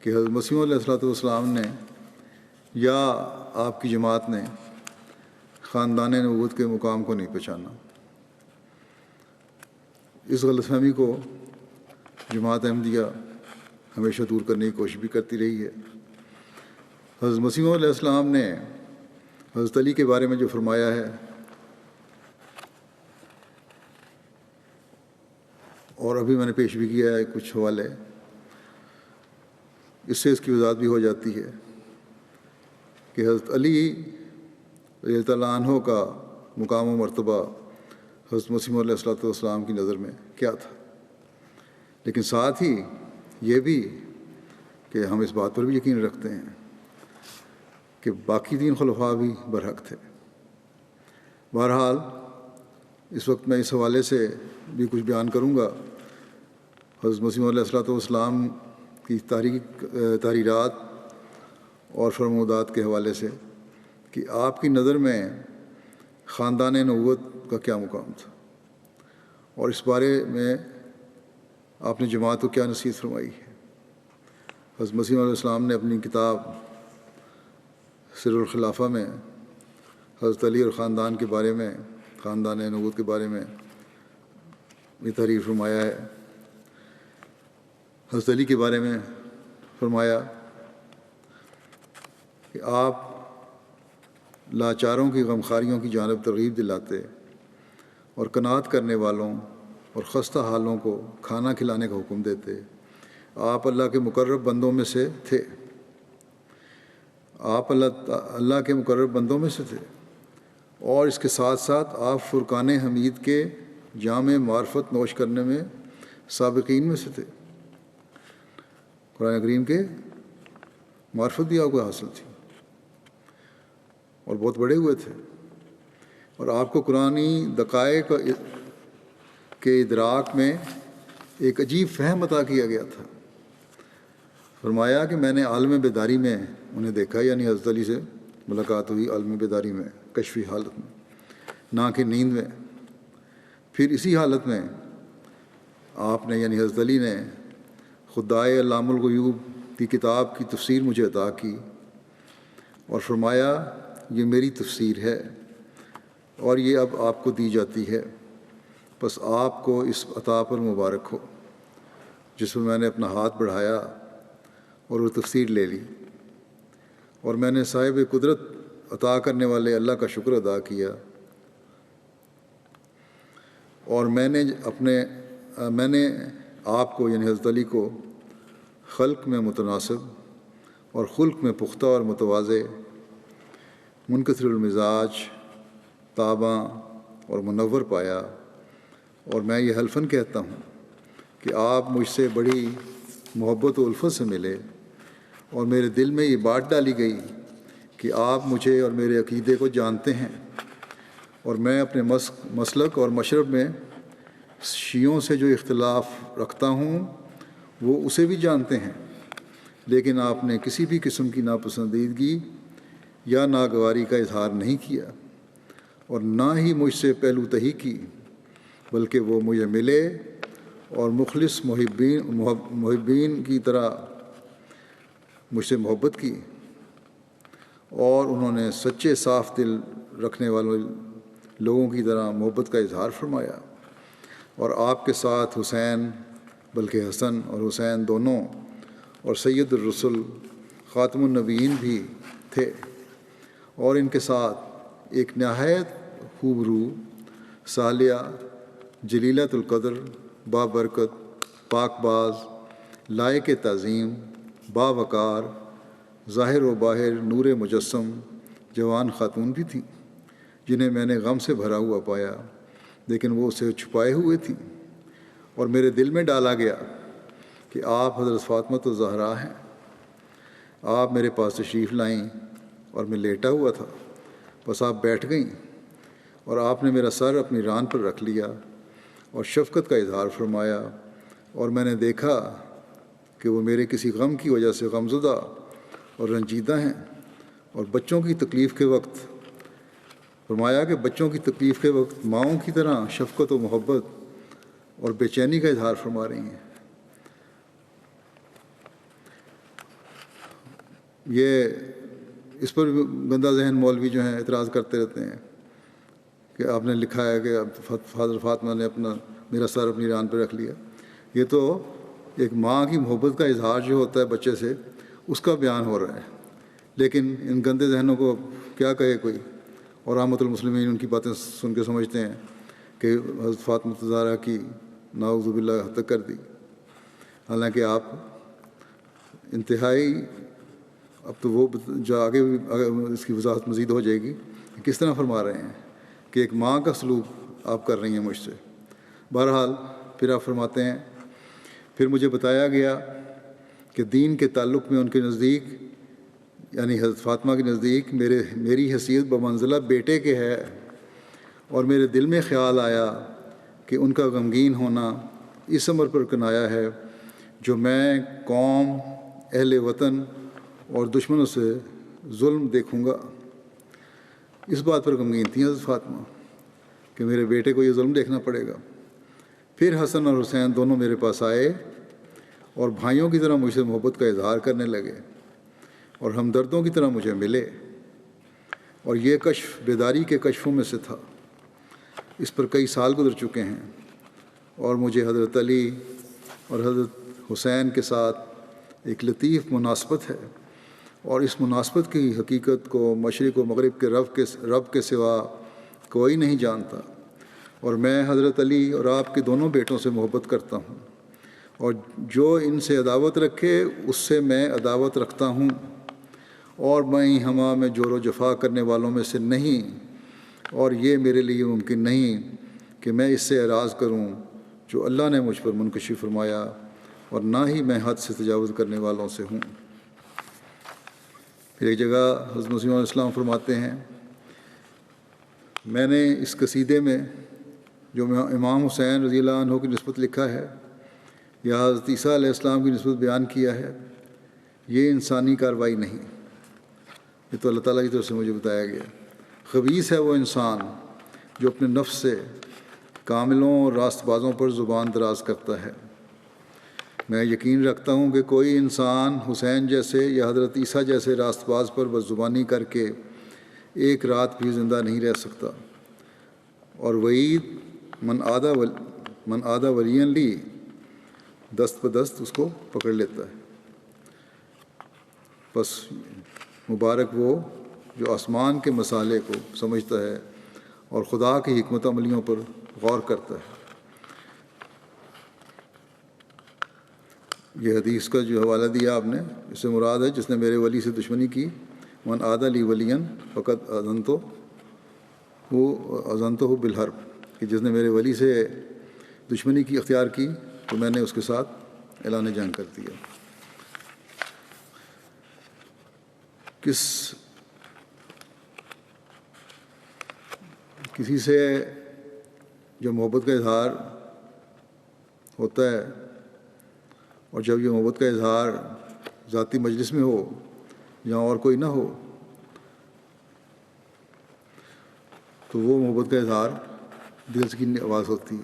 کہ حضرت مسیح علیہ الصلوۃ والسلام نے یا آپ کی جماعت نے خاندان نبوت کے مقام کو نہیں پہچانا۔ اس غلط فہمی کو جماعت احمدیہ ہمیشہ دور کرنے کی کوشش بھی کرتی رہی ہے۔ حضرت مسیح علیہ السلام نے حضرت علی کے بارے میں جو فرمایا ہے، اور ابھی میں نے پیش بھی کیا ہے کچھ حوالے، اس سے اس کی وضاحت بھی ہو جاتی ہے کہ حضرت علی رضی اللہ تعالیٰ عنہ کا مقام و مرتبہ حضرت مسیح علیہ الصلوۃ والسلام کی نظر میں کیا تھا، لیکن ساتھ ہی یہ بھی کہ ہم اس بات پر بھی یقین رکھتے ہیں کہ باقی 3 خلفاء بھی برحق تھے۔ بہرحال اس وقت میں اس حوالے سے بھی کچھ بیان کروں گا، حضرت مسیح علیہ الصلوۃ والسلام کی تحریرات اور فرمودات کے حوالے سے کہ آپ کی نظر میں خاندان نبوت کا کیا مقام تھا، اور اس بارے میں آپ نے جماعت کو کیا نصیحت فرمائی ہے؟ حضرت مسیح علیہ السلام نے اپنی کتاب سر الخلافہ میں حضرت علی اور خاندان کے بارے میں، خاندان نبوت کے بارے میں یہ تحریر فرمایا ہے۔ حضرت علی کے بارے میں فرمایا کہ آپ لاچاروں کی غمخاریوں کی جانب ترغیب دلاتے اور قناعت کرنے والوں اور خستہ حالوں کو کھانا کھلانے کا حکم دیتے۔ آپ اللہ کے مقرب بندوں میں سے تھے، آپ اللہ کے مقرب بندوں میں سے تھے، اور اس کے ساتھ ساتھ آپ فرقان حمید کے جامع معرفت نوش کرنے میں سابقین میں سے تھے۔ قرآن کریم کے معرفت بھی آپ کو حاصل تھی اور بہت بڑے ہوئے تھے، اور آپ کو قرآنی دقائق کے ادراک میں ایک عجیب فہم عطا کیا گیا تھا۔ فرمایا کہ میں نے عالم بیداری میں انہیں دیکھا، یعنی حضرت علی سے ملاقات ہوئی عالم بیداری میں، کشفی حالت میں، نہ کہ نیند میں۔ پھر اسی حالت میں آپ نے یعنی حضرت علی نے خدائے علام الغیوب کی کتاب کی تفسیر مجھے عطا کی اور فرمایا یہ میری تفسیر ہے اور یہ اب آپ کو دی جاتی ہے، بس آپ کو اس عطا پر مبارک ہو، جس میں نے اپنا ہاتھ بڑھایا اور وہ تفسیر لے لی، اور میں نے صاحب قدرت عطا کرنے والے اللہ کا شکر ادا کیا، اور میں نے آپ کو یعنی حضرت علی کو خلق میں متناسب اور خلق میں پختہ اور متواضع، منکسر المزاج، تاباں اور منور پایا، اور میں یہ حلفاً کہتا ہوں کہ آپ مجھ سے بڑی محبت و الفت سے ملے، اور میرے دل میں یہ بات ڈالی گئی کہ آپ مجھے اور میرے عقیدے کو جانتے ہیں، اور میں اپنے مسلک اور مشرب میں شیعوں سے جو اختلاف رکھتا ہوں وہ اسے بھی جانتے ہیں، لیکن آپ نے کسی بھی قسم کی ناپسندیدگی یا ناگواری کا اظہار نہیں کیا، اور نہ ہی مجھ سے پہلو تہی کی، بلکہ وہ مجھے ملے اور مخلص محبین کی طرح مجھ سے محبت کی، اور انہوں نے سچے صاف دل رکھنے والے لوگوں کی طرح محبت کا اظہار فرمایا، اور آپ کے ساتھ حسین بلکہ حسن اور حسین دونوں اور سید الرسل خاتم النبیین بھی تھے، اور ان کے ساتھ ایک نہایت خوبرو، صالحہ، جلیلۃ القدر، بابرکت، پاک باز، لائق تعظیم، باوقار، ظاہر و باہر نور مجسم جوان خاتون بھی تھیں، جنہیں میں نے غم سے بھرا ہوا پایا، لیکن وہ اسے چھپائے ہوئے تھیں، اور میرے دل میں ڈالا گیا کہ آپ حضرت فاطمہ الزہرا ہیں۔ آپ میرے پاس تشریف لائیں اور میں لیٹا ہوا تھا، بس آپ بیٹھ گئیں، اور آپ نے میرا سر اپنی ران پر رکھ لیا اور شفقت کا اظہار فرمایا، اور میں نے دیکھا کہ وہ میرے کسی غم کی وجہ سے غمزدہ اور رنجیدہ ہیں، اور بچوں کی تکلیف کے وقت فرمایا کہ بچوں کی تکلیف کے وقت ماؤں کی طرح شفقت و محبت اور بے چینی کا اظہار فرما رہی ہیں۔ یہ اس پر گندہ ذہن مولوی جو ہیں اعتراض کرتے رہتے ہیں کہ آپ نے لکھا ہے کہ حضرت فاطمہ نے میرا سر اپنی ران پہ رکھ لیا۔ یہ تو ایک ماں کی محبت کا اظہار جو ہوتا ہے بچے سے، اس کا بیان ہو رہا ہے، لیکن ان گندے ذہنوں کو کیا کہے کوئی، اور رحمۃ المسلمین ان کی باتیں سن کے سمجھتے ہیں کہ حضرت فاطمہ الزہرا کی نعوذ باللہ حد تک کر دی، حالانکہ آپ انتہائی، اب تو وہ جو آگے اس کی وضاحت مزید ہو جائے گی کہ کس طرح فرما رہے ہیں کہ ایک ماں کا سلوک آپ کر رہی ہیں مجھ سے۔ بہرحال پھر آپ فرماتے ہیں، پھر مجھے بتایا گیا کہ دین کے تعلق میں ان کے نزدیک یعنی حضرت فاطمہ کے نزدیک میری حیثیت بمنزلہ بیٹے کے ہے، اور میرے دل میں خیال آیا کہ ان کا غمگین ہونا اس امر پر کنایا ہے جو میں قوم، اہل وطن اور دشمنوں سے ظلم دیکھوں گا۔ اس بات پر غمگین تھیں حضرت فاطمہ کہ میرے بیٹے کو یہ ظلم دیکھنا پڑے گا۔ پھر حسن اور حسین دونوں میرے پاس آئے اور بھائیوں کی طرح مجھ سے محبت کا اظہار کرنے لگے اور ہمدردوں کی طرح مجھے ملے، اور یہ کشف بیداری کے کشفوں میں سے تھا۔ اس پر کئی سال گزر چکے ہیں اور مجھے حضرت علی اور حضرت حسین کے ساتھ ایک لطیف مناسبت ہے، اور اس مناسبت کی حقیقت کو مشرق و مغرب کے رب کے سوا کوئی نہیں جانتا، اور میں حضرت علی اور آپ کے دونوں بیٹوں سے محبت کرتا ہوں، اور جو ان سے عداوت رکھے اس سے میں عداوت رکھتا ہوں، اور میں ہما میں جور و جفا کرنے والوں میں سے نہیں، اور یہ میرے لیے ممکن نہیں کہ میں اس سے اعراض کروں جو اللہ نے مجھ پر منکشف فرمایا، اور نہ ہی میں حد سے تجاوز کرنے والوں سے ہوں۔ پھر ایک جگہ حضرت مسیح علیہ السلام فرماتے ہیں، میں نے اس قصیدے میں جو امام حسین رضی اللہ عنہ کی نسبت لکھا ہے یا حضرت عیسیٰ علیہ السلام کی نسبت بیان کیا ہے، یہ انسانی کارروائی نہیں، یہ تو اللہ تعالیٰ کی طرف سے مجھے بتایا گیا۔ خبیث ہے وہ انسان جو اپنے نفس سے کاملوں اور راست بازوں پر زبان دراز کرتا ہے۔ میں یقین رکھتا ہوں کہ کوئی انسان حسین جیسے یا حضرت عیسیٰ جیسے راست باز پر بد زبانی کر کے ایک رات بھی زندہ نہیں رہ سکتا، اور وعید من آدھا ولین لی دست بدست اس کو پکڑ لیتا ہے۔ بس مبارک وہ جو آسمان کے مسالے کو سمجھتا ہے اور خدا کی حکمت عملیوں پر غور کرتا ہے۔ یہ حدیث کا جو حوالہ دیا آپ نے، اس سے مراد ہے جس نے میرے ولی سے دشمنی کی، من عاد لی ولین فقط اذنتہ بالحرب، کہ جس نے میرے ولی سے دشمنی کی اختیار کی تو میں نے اس کے ساتھ اعلان جنگ کر دیا۔ کسی سے جو محبت کا اظہار ہوتا ہے، اور جب یہ محبت کا اظہار ذاتی مجلس میں ہو جہاں اور کوئی نہ ہو، تو وہ محبت کا اظہار دل کی آواز ہوتی ہے۔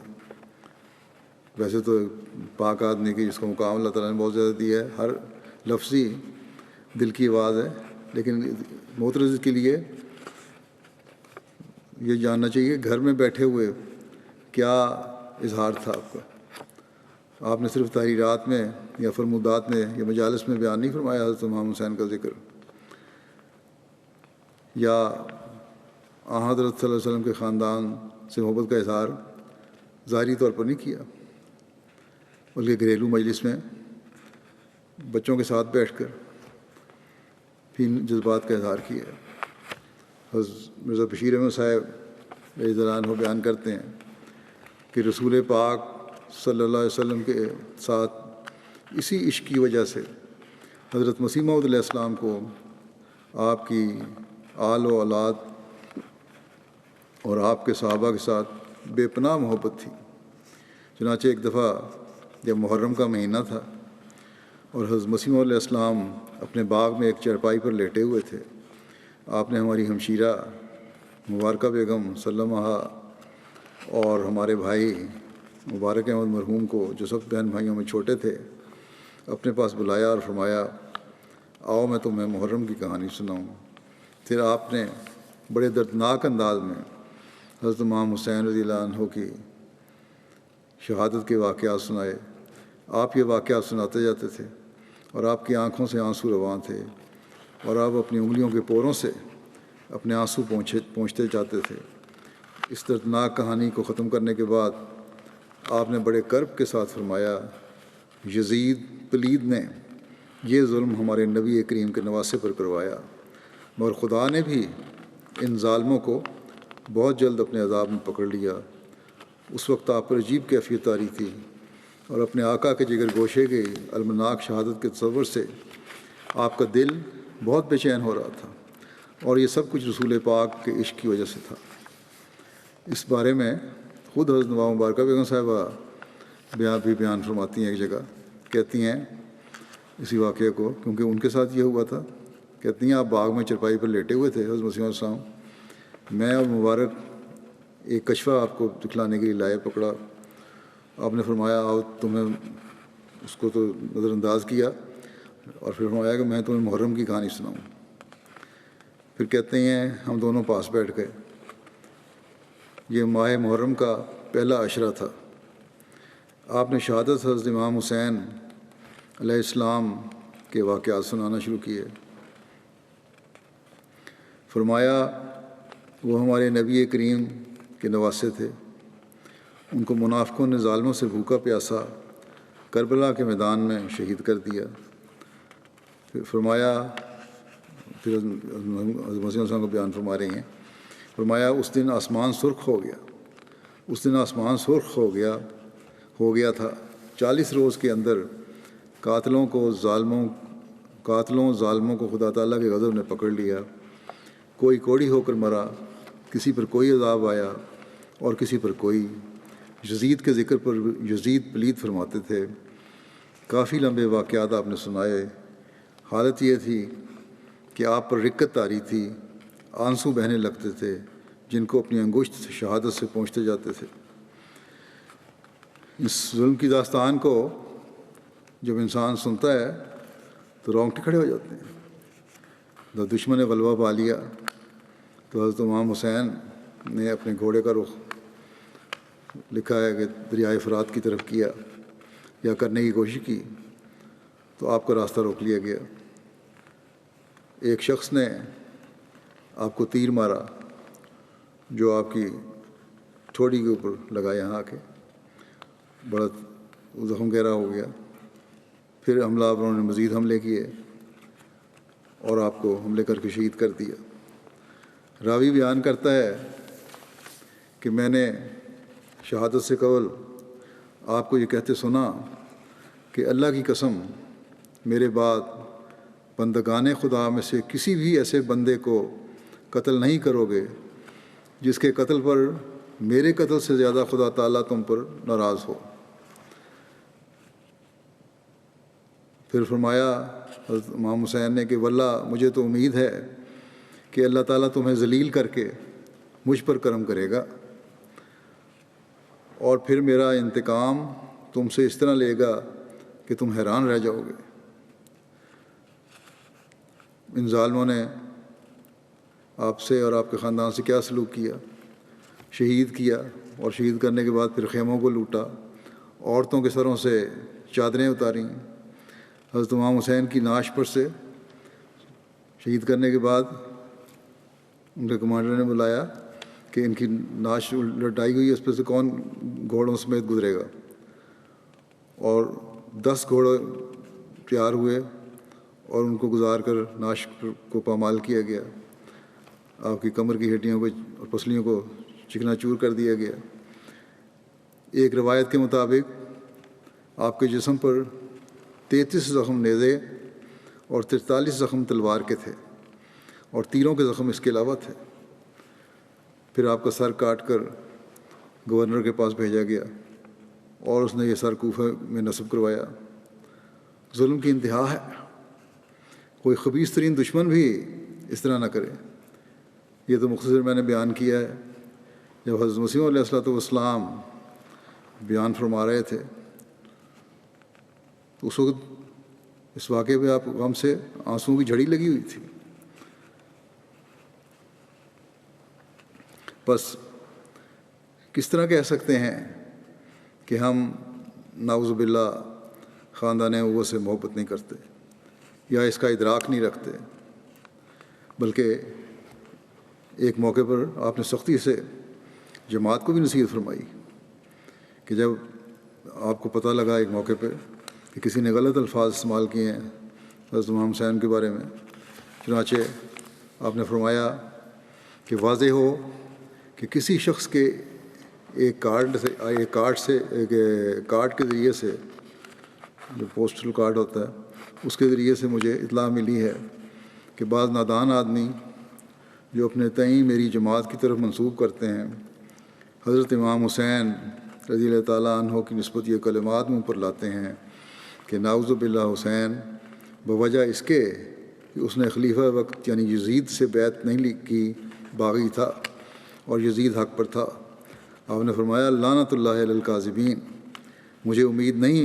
ویسے تو پاک آدمی کی جس کا مقام اللہ تعالیٰ نے بہت زیادہ دیا ہے، ہر لفظی دل کی آواز ہے، لیکن معترض کے لیے یہ جاننا چاہیے کہ گھر میں بیٹھے ہوئے کیا اظہار تھا آپ کا۔ آپ نے صرف تحریرات میں یا فرمودات میں یا مجالس میں بیان نہیں فرمایا حضرت امام حسین کا ذکر، یا حضرت صلی اللہ علیہ وسلم کے خاندان سے محبت کا اظہار ظاہری طور پر نہیں کیا، بلکہ گھریلو مجلس میں بچوں کے ساتھ بیٹھ کر بھی جذبات کا اظہار کیا۔ حضرت مرزا بشیر احمد صاحب رضی اللہ عنہ بیان کرتے ہیں کہ رسول پاک صلی اللہ علیہ وسلم کے ساتھ اسی عشق کی وجہ سے حضرت مسیح موعود علیہ السلام کو آپ کی آل و اولاد اور آپ کے صحابہ کے ساتھ بے پناہ محبت تھی۔ چنانچہ ایک دفعہ جب محرم کا مہینہ تھا اور حضرت مسیح موعود علیہ السلام اپنے باغ میں ایک چارپائی پر لیٹے ہوئے تھے، آپ نے ہماری ہمشیرہ مبارکہ بیگم سلمہ اور ہمارے بھائی مبارک احمد مرحوم کو، جو سب بہن بھائیوں میں چھوٹے تھے، اپنے پاس بلایا اور فرمایا، آؤ میں تمہیں محرم کی کہانی سناؤں۔ پھر آپ نے بڑے دردناک انداز میں حضرت امام حسین رضی اللہ عنہ کی شہادت کے واقعات سنائے۔ آپ یہ واقعات سناتے جاتے تھے اور آپ کی آنکھوں سے آنسو رواں تھے، اور آپ اپنی انگلیوں کے پوروں سے اپنے آنسو پونچھتے جاتے تھے۔ اس دردناک کہانی کو ختم کرنے کے بعد آپ نے بڑے کرب کے ساتھ فرمایا، یزید پلید نے یہ ظلم ہمارے نبی کریم کے نواسے پر کروایا، مگر خدا نے بھی ان ظالموں کو بہت جلد اپنے عذاب میں پکڑ لیا۔ اس وقت آپ پر عجیب کیفیت طاری تھی، اور اپنے آقا کے جگر گوشے کے المناک شہادت کے تصور سے آپ کا دل بہت بے چین ہو رہا تھا، اور یہ سب کچھ رسول پاک کے عشق کی وجہ سے تھا۔ اس بارے میں خود حضرت نواب مبارکہ بیگم صاحبہ بیان فرماتی ہیں، ایک جگہ کہتی ہیں اسی واقعے کو، کیونکہ ان کے ساتھ یہ ہوا تھا۔ کہتی ہیں، آپ باغ میں چرپائی پر لیٹے ہوئے تھے حضرت مسیح علیہ السلام، میں اور مبارک ایک کشفہ آپ کو دکھلانے کے لیے لائے پکڑا، آپ نے فرمایا آؤ تمہیں اس کو تو نظر انداز کیا، اور پھر فرمایا کہ میں تمہیں محرم کی کہانی سناؤں۔ پھر کہتے ہیں ہم دونوں پاس بیٹھ گئے۔ یہ ماہ محرم کا پہلا عشرہ تھا۔ آپ نے شہادت حضرت امام حسین علیہ السلام کے واقعات سنانا شروع کیے۔ فرمایا وہ ہمارے نبی کریم کے نواسے تھے، ان کو منافقوں نے ظالموں سے بھوکا پیاسا کربلا کے میدان میں شہید کر دیا۔ پھر فرمایا، پھر حضرت مسیح السلام کو بیان فرما رہے ہیں، فرمایا اس دن آسمان سرخ ہو گیا، اس دن آسمان سرخ ہو گیا تھا۔ 40 روز کے اندر قاتلوں ظالموں کو خدا تعالیٰ کے غضب نے پکڑ لیا۔ کوئی کوڑی ہو کر مرا، کسی پر کوئی عذاب آیا اور کسی پر کوئی۔ یزید کے ذکر پر یزید پلید فرماتے تھے۔ کافی لمبے واقعات آپ نے سنائے۔ حالت یہ تھی کہ آپ پر رکت طاری تھی، آنسو بہنے لگتے تھے جن کو اپنی انگشت شہادت سے پہنچتے جاتے تھے۔ اس ظلم کی داستان کو جب انسان سنتا ہے تو رونگٹے کھڑے ہو جاتے ہیں۔ جب دشمن نے غلبہ پا لیا تو حضرت امام حسین نے اپنے گھوڑے کا رخ لکھا ہے کہ دریائے فرات کی طرف کیا یا کرنے کی کوشش کی تو آپ کا راستہ روک لیا گیا۔ ایک شخص نے آپ کو تیر مارا جو آپ کی ٹھوڑی کے اوپر لگا، یہاں آ کے بڑا زخم گہرا ہو گیا۔ پھر حملہ آوروں نے مزید حملے کیے اور آپ کو حملے کر کے شہید کر دیا۔ راوی بیان کرتا ہے کہ میں نے شہادت سے قبل آپ کو یہ کہتے سنا کہ اللہ کی قسم میرے بعد بندگان خدا میں سے کسی بھی ایسے بندے کو قتل نہیں کرو گے جس کے قتل پر میرے قتل سے زیادہ خدا تعالیٰ تم پر ناراض ہو۔ پھر فرمایا حضرت امام حسین نے کہ واللہ مجھے تو امید ہے کہ اللہ تعالیٰ تمہیں ذلیل کر کے مجھ پر کرم کرے گا اور پھر میرا انتقام تم سے اس طرح لے گا کہ تم حیران رہ جاؤ گے۔ ان ظالموں نے آپ سے اور آپ کے خاندان سے کیا سلوک کیا، شہید کیا، اور شہید کرنے کے بعد پھر خیموں کو لوٹا، عورتوں کے سروں سے چادریں اتاریں۔ حضرت امام حسین کی نعش پر سے شہید کرنے کے بعد ان کے کمانڈر نے بلایا کہ ان کی نعش لٹائی ہوئی ہے، اس پہ سے کون گھوڑوں سمیت گزرے گا، اور 10 گھوڑے تیار ہوئے اور ان کو گزار کر نعش کو پامال کیا گیا۔ آپ کی کمر کی ہڈیوں کو اور پسلیوں کو چکنا چور کر دیا گیا۔ ایک روایت کے مطابق آپ کے جسم پر 33 زخم نیزے اور 43 زخم تلوار کے تھے، اور تیروں کے زخم اس کے علاوہ تھے۔ پھر آپ کا سر کاٹ کر گورنر کے پاس بھیجا گیا اور اس نے یہ سر کوفہ میں نصب کروایا۔ ظلم کی انتہا ہے، کوئی خبیث ترین دشمن بھی اس طرح نہ کرے۔ یہ تو مختصر میں نے بیان کیا ہے۔ جب حضرت مسیح علیہ الصلوۃ والسلام بیان فرما رہے تھے تو اس وقت اس واقعے پہ آپ غم سے آنسوؤں کی جھڑی لگی ہوئی تھی۔ بس کس طرح کہہ سکتے ہیں کہ ہم نعوذ باللہ خاندان اوہ سے محبت نہیں کرتے یا اس کا ادراک نہیں رکھتے، بلکہ ایک موقع پر آپ نے سختی سے جماعت کو بھی نصیحت فرمائی کہ جب آپ کو پتہ لگا ایک موقع پہ کہ کسی نے غلط الفاظ استعمال کیے ہیں حضرت امام حسین کے بارے میں، چنانچہ آپ نے فرمایا کہ واضح ہو کہ کسی شخص کے ایک کارڈ کے ذریعے سے، جو پوسٹل کارڈ ہوتا ہے، اس کے ذریعے سے مجھے اطلاع ملی ہے کہ بعض نادان آدمی جو اپنے تئیں میری جماعت کی طرف منسوب کرتے ہیں، حضرت امام حسین رضی اللہ تعالیٰ عنہ کی نسبت یہ کلمات منہ پر لاتے ہیں کہ نعوذ باللہ حسین بوجہ اس کے کہ اس نے خلیفہ وقت یعنی یزید سے بیعت نہیں کی، باغی تھا اور یزید حق پر تھا۔ آپ نے فرمایا لعنت اللہ علی الکاذبین، مجھے امید نہیں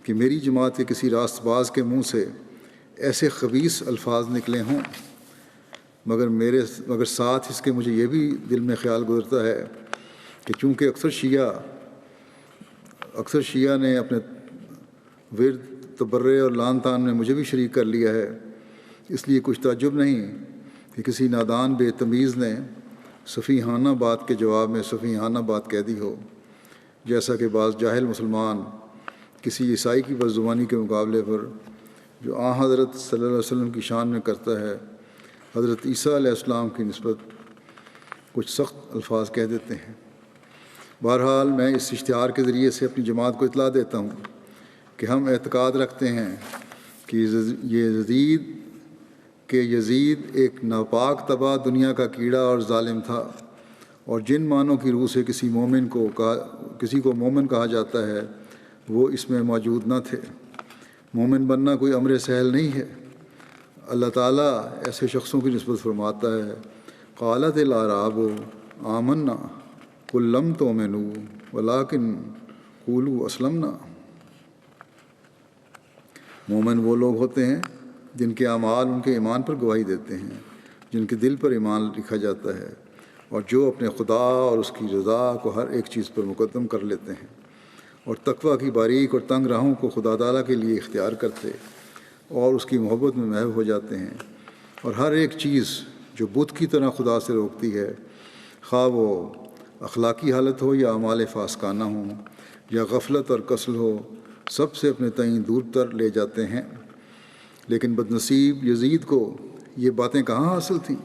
کہ میری جماعت کے کسی راست باز کے منہ سے ایسے خبیث الفاظ نکلے ہوں، مگر ساتھ اس کے مجھے یہ بھی دل میں خیال گزرتا ہے کہ چونکہ اکثر شیعہ نے اپنے ورد تبرے اور لان تان میں مجھے بھی شریک کر لیا ہے، اس لیے کچھ تعجب نہیں کہ کسی نادان بے تمیز نے سفیہانہ بات کے جواب میں سفیہانہ بات کہہ دی ہو، جیسا کہ بعض جاہل مسلمان کسی عیسائی کی بدزبانی کے مقابلے پر جو حضرت صلی اللہ علیہ وسلم کی شان میں کرتا ہے، حضرت عیسیٰ علیہ السلام کی نسبت کچھ سخت الفاظ کہہ دیتے ہیں۔ بہرحال میں اس اشتہار کے ذریعے سے اپنی جماعت کو اطلاع دیتا ہوں کہ ہم اعتقاد رکھتے ہیں کہ یزید ایک ناپاک طبع دنیا کا کیڑا اور ظالم تھا، اور جن معنوں کی روح سے کسی کو مومن کہا جاتا ہے وہ اس میں موجود نہ تھے۔ مومن بننا کوئی امر سہل نہیں ہے۔ اللہ تعالیٰ ایسے شخصوں کی نسبت فرماتا ہے، قالت الاعراب آمنا قل لم تؤمنوا ولکن قولوا اسلمنا۔ مومن وہ لوگ ہوتے ہیں جن کے اعمال ان کے ایمان پر گواہی دیتے ہیں، جن کے دل پر ایمان لکھا جاتا ہے، اور جو اپنے خدا اور اس کی رضا کو ہر ایک چیز پر مقدم کر لیتے ہیں، اور تقویٰ کی باریک اور تنگ راہوں کو خدا تعالیٰ کے لیے اختیار کرتے اور اس کی محبت میں محو ہو جاتے ہیں، اور ہر ایک چیز جو بت کی طرح خدا سے روکتی ہے، خواہ وہ اخلاقی حالت ہو یا اعمال فاسقانہ ہوں یا غفلت اور کسل ہو، سب سے اپنے تئیں دور تر لے جاتے ہیں۔ لیکن بدنصیب یزید کو یہ باتیں کہاں حاصل تھیں؟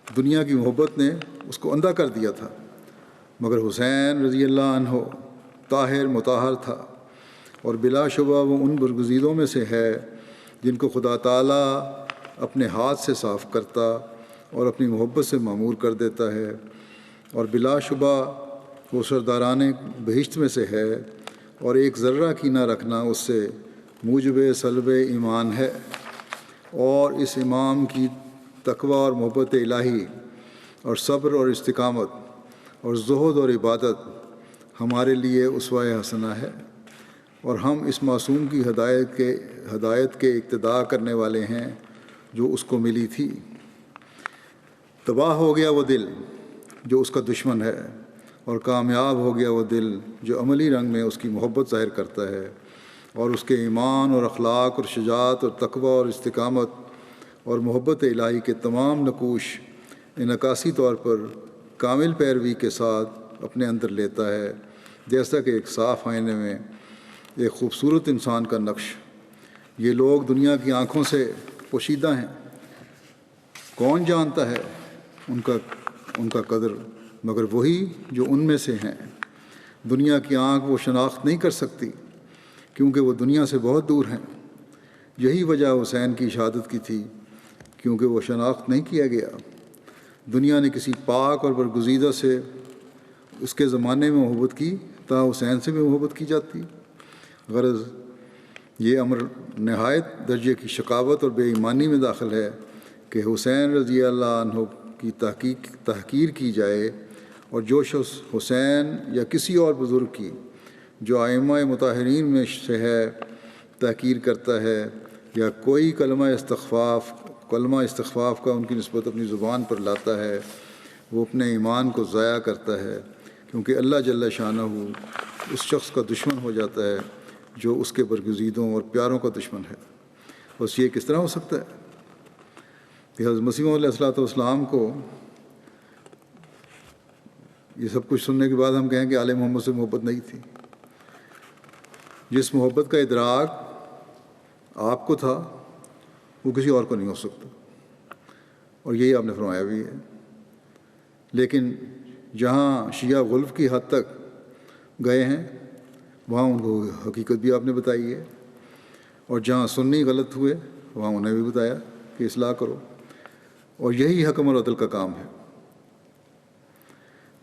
دنیا کی محبت نے اس کو اندھا کر دیا تھا، مگر حسین رضی اللہ عنہ طاہر مطہر تھا، اور بلا شبہ وہ ان برگزیدوں میں سے ہے جن کو خدا تعالیٰ اپنے ہاتھ سے صاف کرتا اور اپنی محبت سے معمور کر دیتا ہے، اور بلا شبہ وہ سرداران بہشت میں سے ہے، اور ایک ذرہ کی نہ رکھنا اس سے موجب سلب ایمان ہے۔ اور اس امام کی تقویٰ اور محبت الہی اور صبر اور استقامت اور زہد اور عبادت ہمارے لیے اسوہ حسنہ ہے، اور ہم اس معصوم کی ہدایت کے اقتداء کرنے والے ہیں جو اس کو ملی تھی۔ تباہ ہو گیا وہ دل جو اس کا دشمن ہے، اور کامیاب ہو گیا وہ دل جو عملی رنگ میں اس کی محبت ظاہر کرتا ہے، اور اس کے ایمان اور اخلاق اور شجاعت اور تقویٰ اور استقامت اور محبت الہی کے تمام نقوش انعکاسی طور پر کامل پیروی کے ساتھ اپنے اندر لیتا ہے، جیسا کہ ایک صاف آئینے میں ایک خوبصورت انسان کا نقش۔ یہ لوگ دنیا کی آنکھوں سے پوشیدہ ہیں، کون جانتا ہے ان کا قدر مگر وہی جو ان میں سے ہیں۔ دنیا کی آنکھ وہ شناخت نہیں کر سکتی کیونکہ وہ دنیا سے بہت دور ہیں۔ یہی وجہ حسین کی شہادت کی تھی، کیونکہ وہ شناخت نہیں کیا گیا۔ دنیا نے کسی پاک اور برگزیدہ سے اس کے زمانے میں محبت کی، تا حسین سے بھی محبت کی جاتی۔ غرض یہ امر نہایت درجے کی شقاوت اور بے ایمانی میں داخل ہے کہ حسین رضی اللہ عنہ کی تحقیر کی جائے، اور جو شخص حسین یا کسی اور بزرگ کی جو ائمہ مطہرین میں سے ہے تحقیر کرتا ہے، یا کوئی کلمہ استخفاف کا ان کی نسبت اپنی زبان پر لاتا ہے، وہ اپنے ایمان کو ضائع کرتا ہے، کیونکہ اللہ جل شانہ اس شخص کا دشمن ہو جاتا ہے جو اس کے برگزیدوں اور پیاروں کا دشمن ہے۔ بس یہ کس طرح ہو سکتا ہے کہ حضرت مسیح علیہ الصلوۃ والسلام کو یہ سب کچھ سننے کے بعد ہم کہیں کہ آل محمد سے محبت نہیں تھی؟ جس محبت کا ادراک آپ کو تھا وہ کسی اور کو نہیں ہو سکتا، اور یہی آپ نے فرمایا بھی ہے۔ لیکن جہاں شیعہ غلف کی حد تک گئے ہیں وہاں ان کو حقیقت بھی آپ نے بتائی ہے، اور جہاں سنی غلط ہوئے وہاں انہیں بھی بتایا کہ اصلاح کرو، اور یہی حکم اور عدل کا کام ہے۔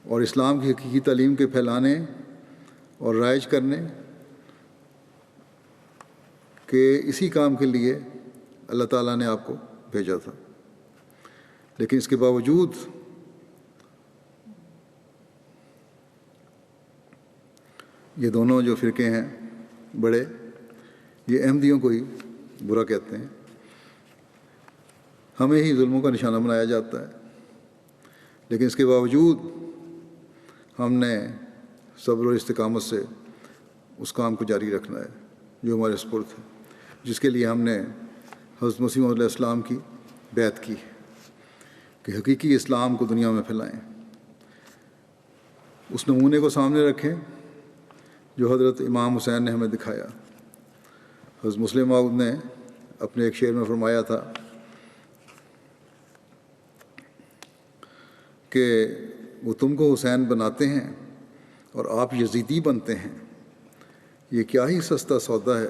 اور اسلام کی حقیقی تعلیم کے پھیلانے اور رائج کرنے کے اسی کام کے لیے اللہ تعالیٰ نے آپ کو بھیجا تھا۔ لیکن اس کے باوجود یہ دونوں جو فرقے ہیں بڑے، یہ احمدیوں کو ہی برا کہتے ہیں، ہمیں ہی ظلموں کا نشانہ بنایا جاتا ہے، لیکن اس کے باوجود ہم نے صبر و استقامت سے اس کام کو جاری رکھنا ہے جو ہمارے سپرد ہے، جس کے لیے ہم نے حضرت مسیح موعود علیہ السلام کی بیعت کی کہ حقیقی اسلام کو دنیا میں پھیلائیں، اس نمونے کو سامنے رکھیں جو حضرت امام حسین نے ہمیں دکھایا۔ حضرت مسلم موعود نے اپنے ایک شعر میں فرمایا تھا کہ وہ تم کو حسین بناتے ہیں اور آپ یزیدی بنتے ہیں، یہ کیا ہی سستا سودا ہے،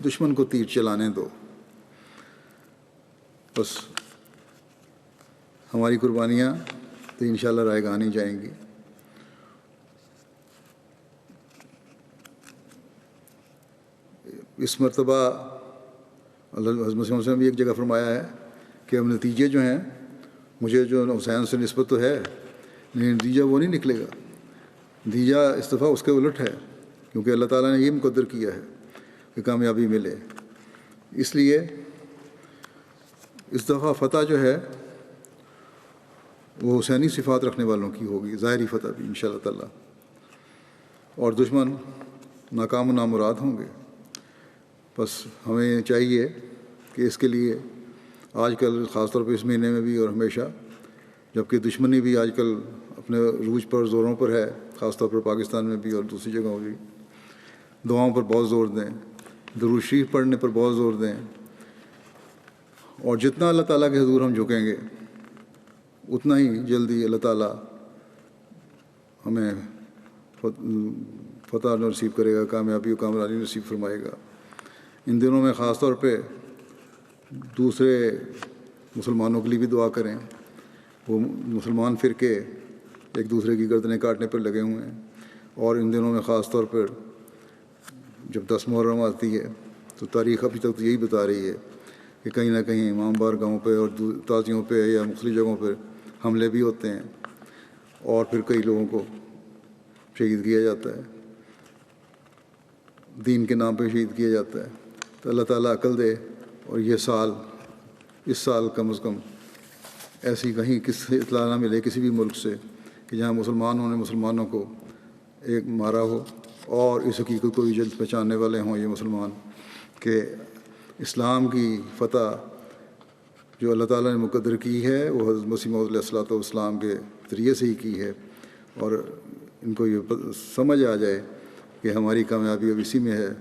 دشمن کو تیر چلانے دو۔ بس ہماری قربانیاں تو انشاءاللہ رائے گاہ نہیں جائیں گی۔ اس مرتبہ حضرت مسیح موعود نے بھی ایک جگہ فرمایا ہے کہ اب نتیجے جو ہیں، مجھے جو حسین سے نسبت تو ہے لیکن نتیجہ وہ نہیں نکلے گا، نتیجہ اس دفعہ اس کے الٹ ہے، کیونکہ اللہ تعالیٰ نے یہ مقدر کیا ہے کہ کامیابی ملے۔ اس لیے اس دفعہ فتح جو ہے وہ حسینی صفات رکھنے والوں کی ہوگی، ظاہری فتح بھی انشاءاللہ تعالیٰ، اور دشمن ناکام و نامراد ہوں گے۔ بس ہمیں چاہیے کہ اس کے لیے آج کل خاص طور پہ اس مہینے میں بھی اور ہمیشہ، جبکہ دشمنی بھی آج کل اپنے عروج پر زوروں پر ہے، خاص طور پر پاکستان میں بھی اور دوسری جگہوں بھی، دعاؤں پر بہت زور دیں، درود شریف پڑھنے پر بہت زور دیں، اور جتنا اللہ تعالیٰ کے حضور ہم جھکیں گے اتنا ہی جلدی اللہ تعالیٰ ہمیں فتح نصیب کرے گا، کامیابی و کامرانی نصیب فرمائے گا۔ ان دنوں میں خاص طور پہ دوسرے مسلمانوں کے لیے بھی دعا کریں، وہ مسلمان فرقے ایک دوسرے کی گردنیں کاٹنے پر لگے ہوئے ہیں، اور ان دنوں میں خاص طور پر جب 10 محرم آتی ہے تو تاریخ ابھی تک یہی بتا رہی ہے کہ کہیں نہ کہیں امام بار گاہوں پہ اور تازیوں پہ یا مختلف جگہوں پر حملے بھی ہوتے ہیں، اور پھر کئی لوگوں کو شہید کیا جاتا ہے، دین کے نام پہ شہید کیا جاتا ہے۔ تو اللہ تعالیٰ عقل دے، اور اس سال کم از کم ایسی کہیں کسی اطلاع نہ ملے کسی بھی ملک سے کہ جہاں مسلمانوں نے مسلمانوں کو ایک مارا ہو، اور اس حقیقت کو بھی جلد پہچاننے والے ہوں یہ مسلمان کہ اسلام کی فتح جو اللہ تعالیٰ نے مقدر کی ہے وہ حضرت مسیح موعود علیہ الصلوۃ والسلام کے ذریعے سے ہی کی ہے، اور ان کو یہ سمجھ آ جائے کہ ہماری کامیابی اب اسی میں ہے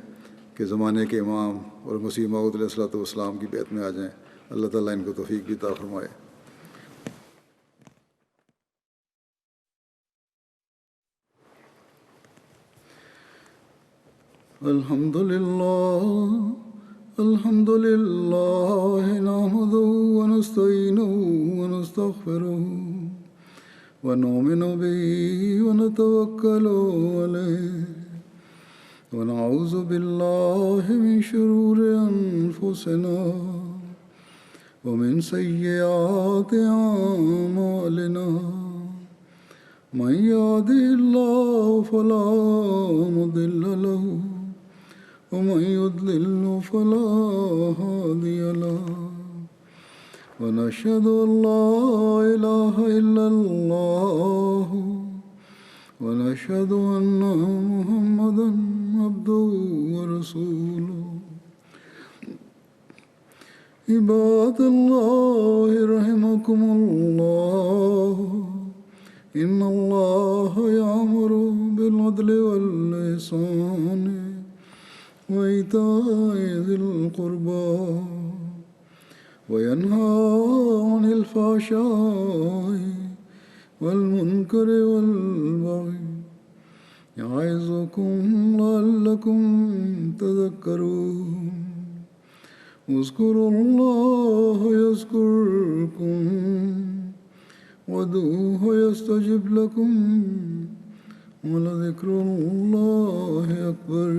کہ زمانے کے امام اور مسیح موعود علیہ الصلوۃ والسلام کی بیعت میں آ جائیں۔ اللہ تعالیٰ ان کو توفیق بھی عطا فرمائے۔ الحمد للہ نحمده ونستعینه ونستغفره ونؤمن به ونتوکل علیہ ونعوذ باللہ من شرور انفسنا ومن سیئات اعمالنا، من يهده الله فلا مضل له ومن يضلل فلا هادي له، ونشهد أن لا إله إلا الله ونشهد أن محمدا عبده ورسوله۔ عباد الله رحمكم الله، إن الله يأمر بالعدل والإحسان وإيتاء ذي القربى وينهى عن الفحشاء والمنكر والبغي، يعظكم لعلكم تذكرون۔ اذكروا الله يذكركم وادعوه يستجب لكم، ولذكر الله أكبر۔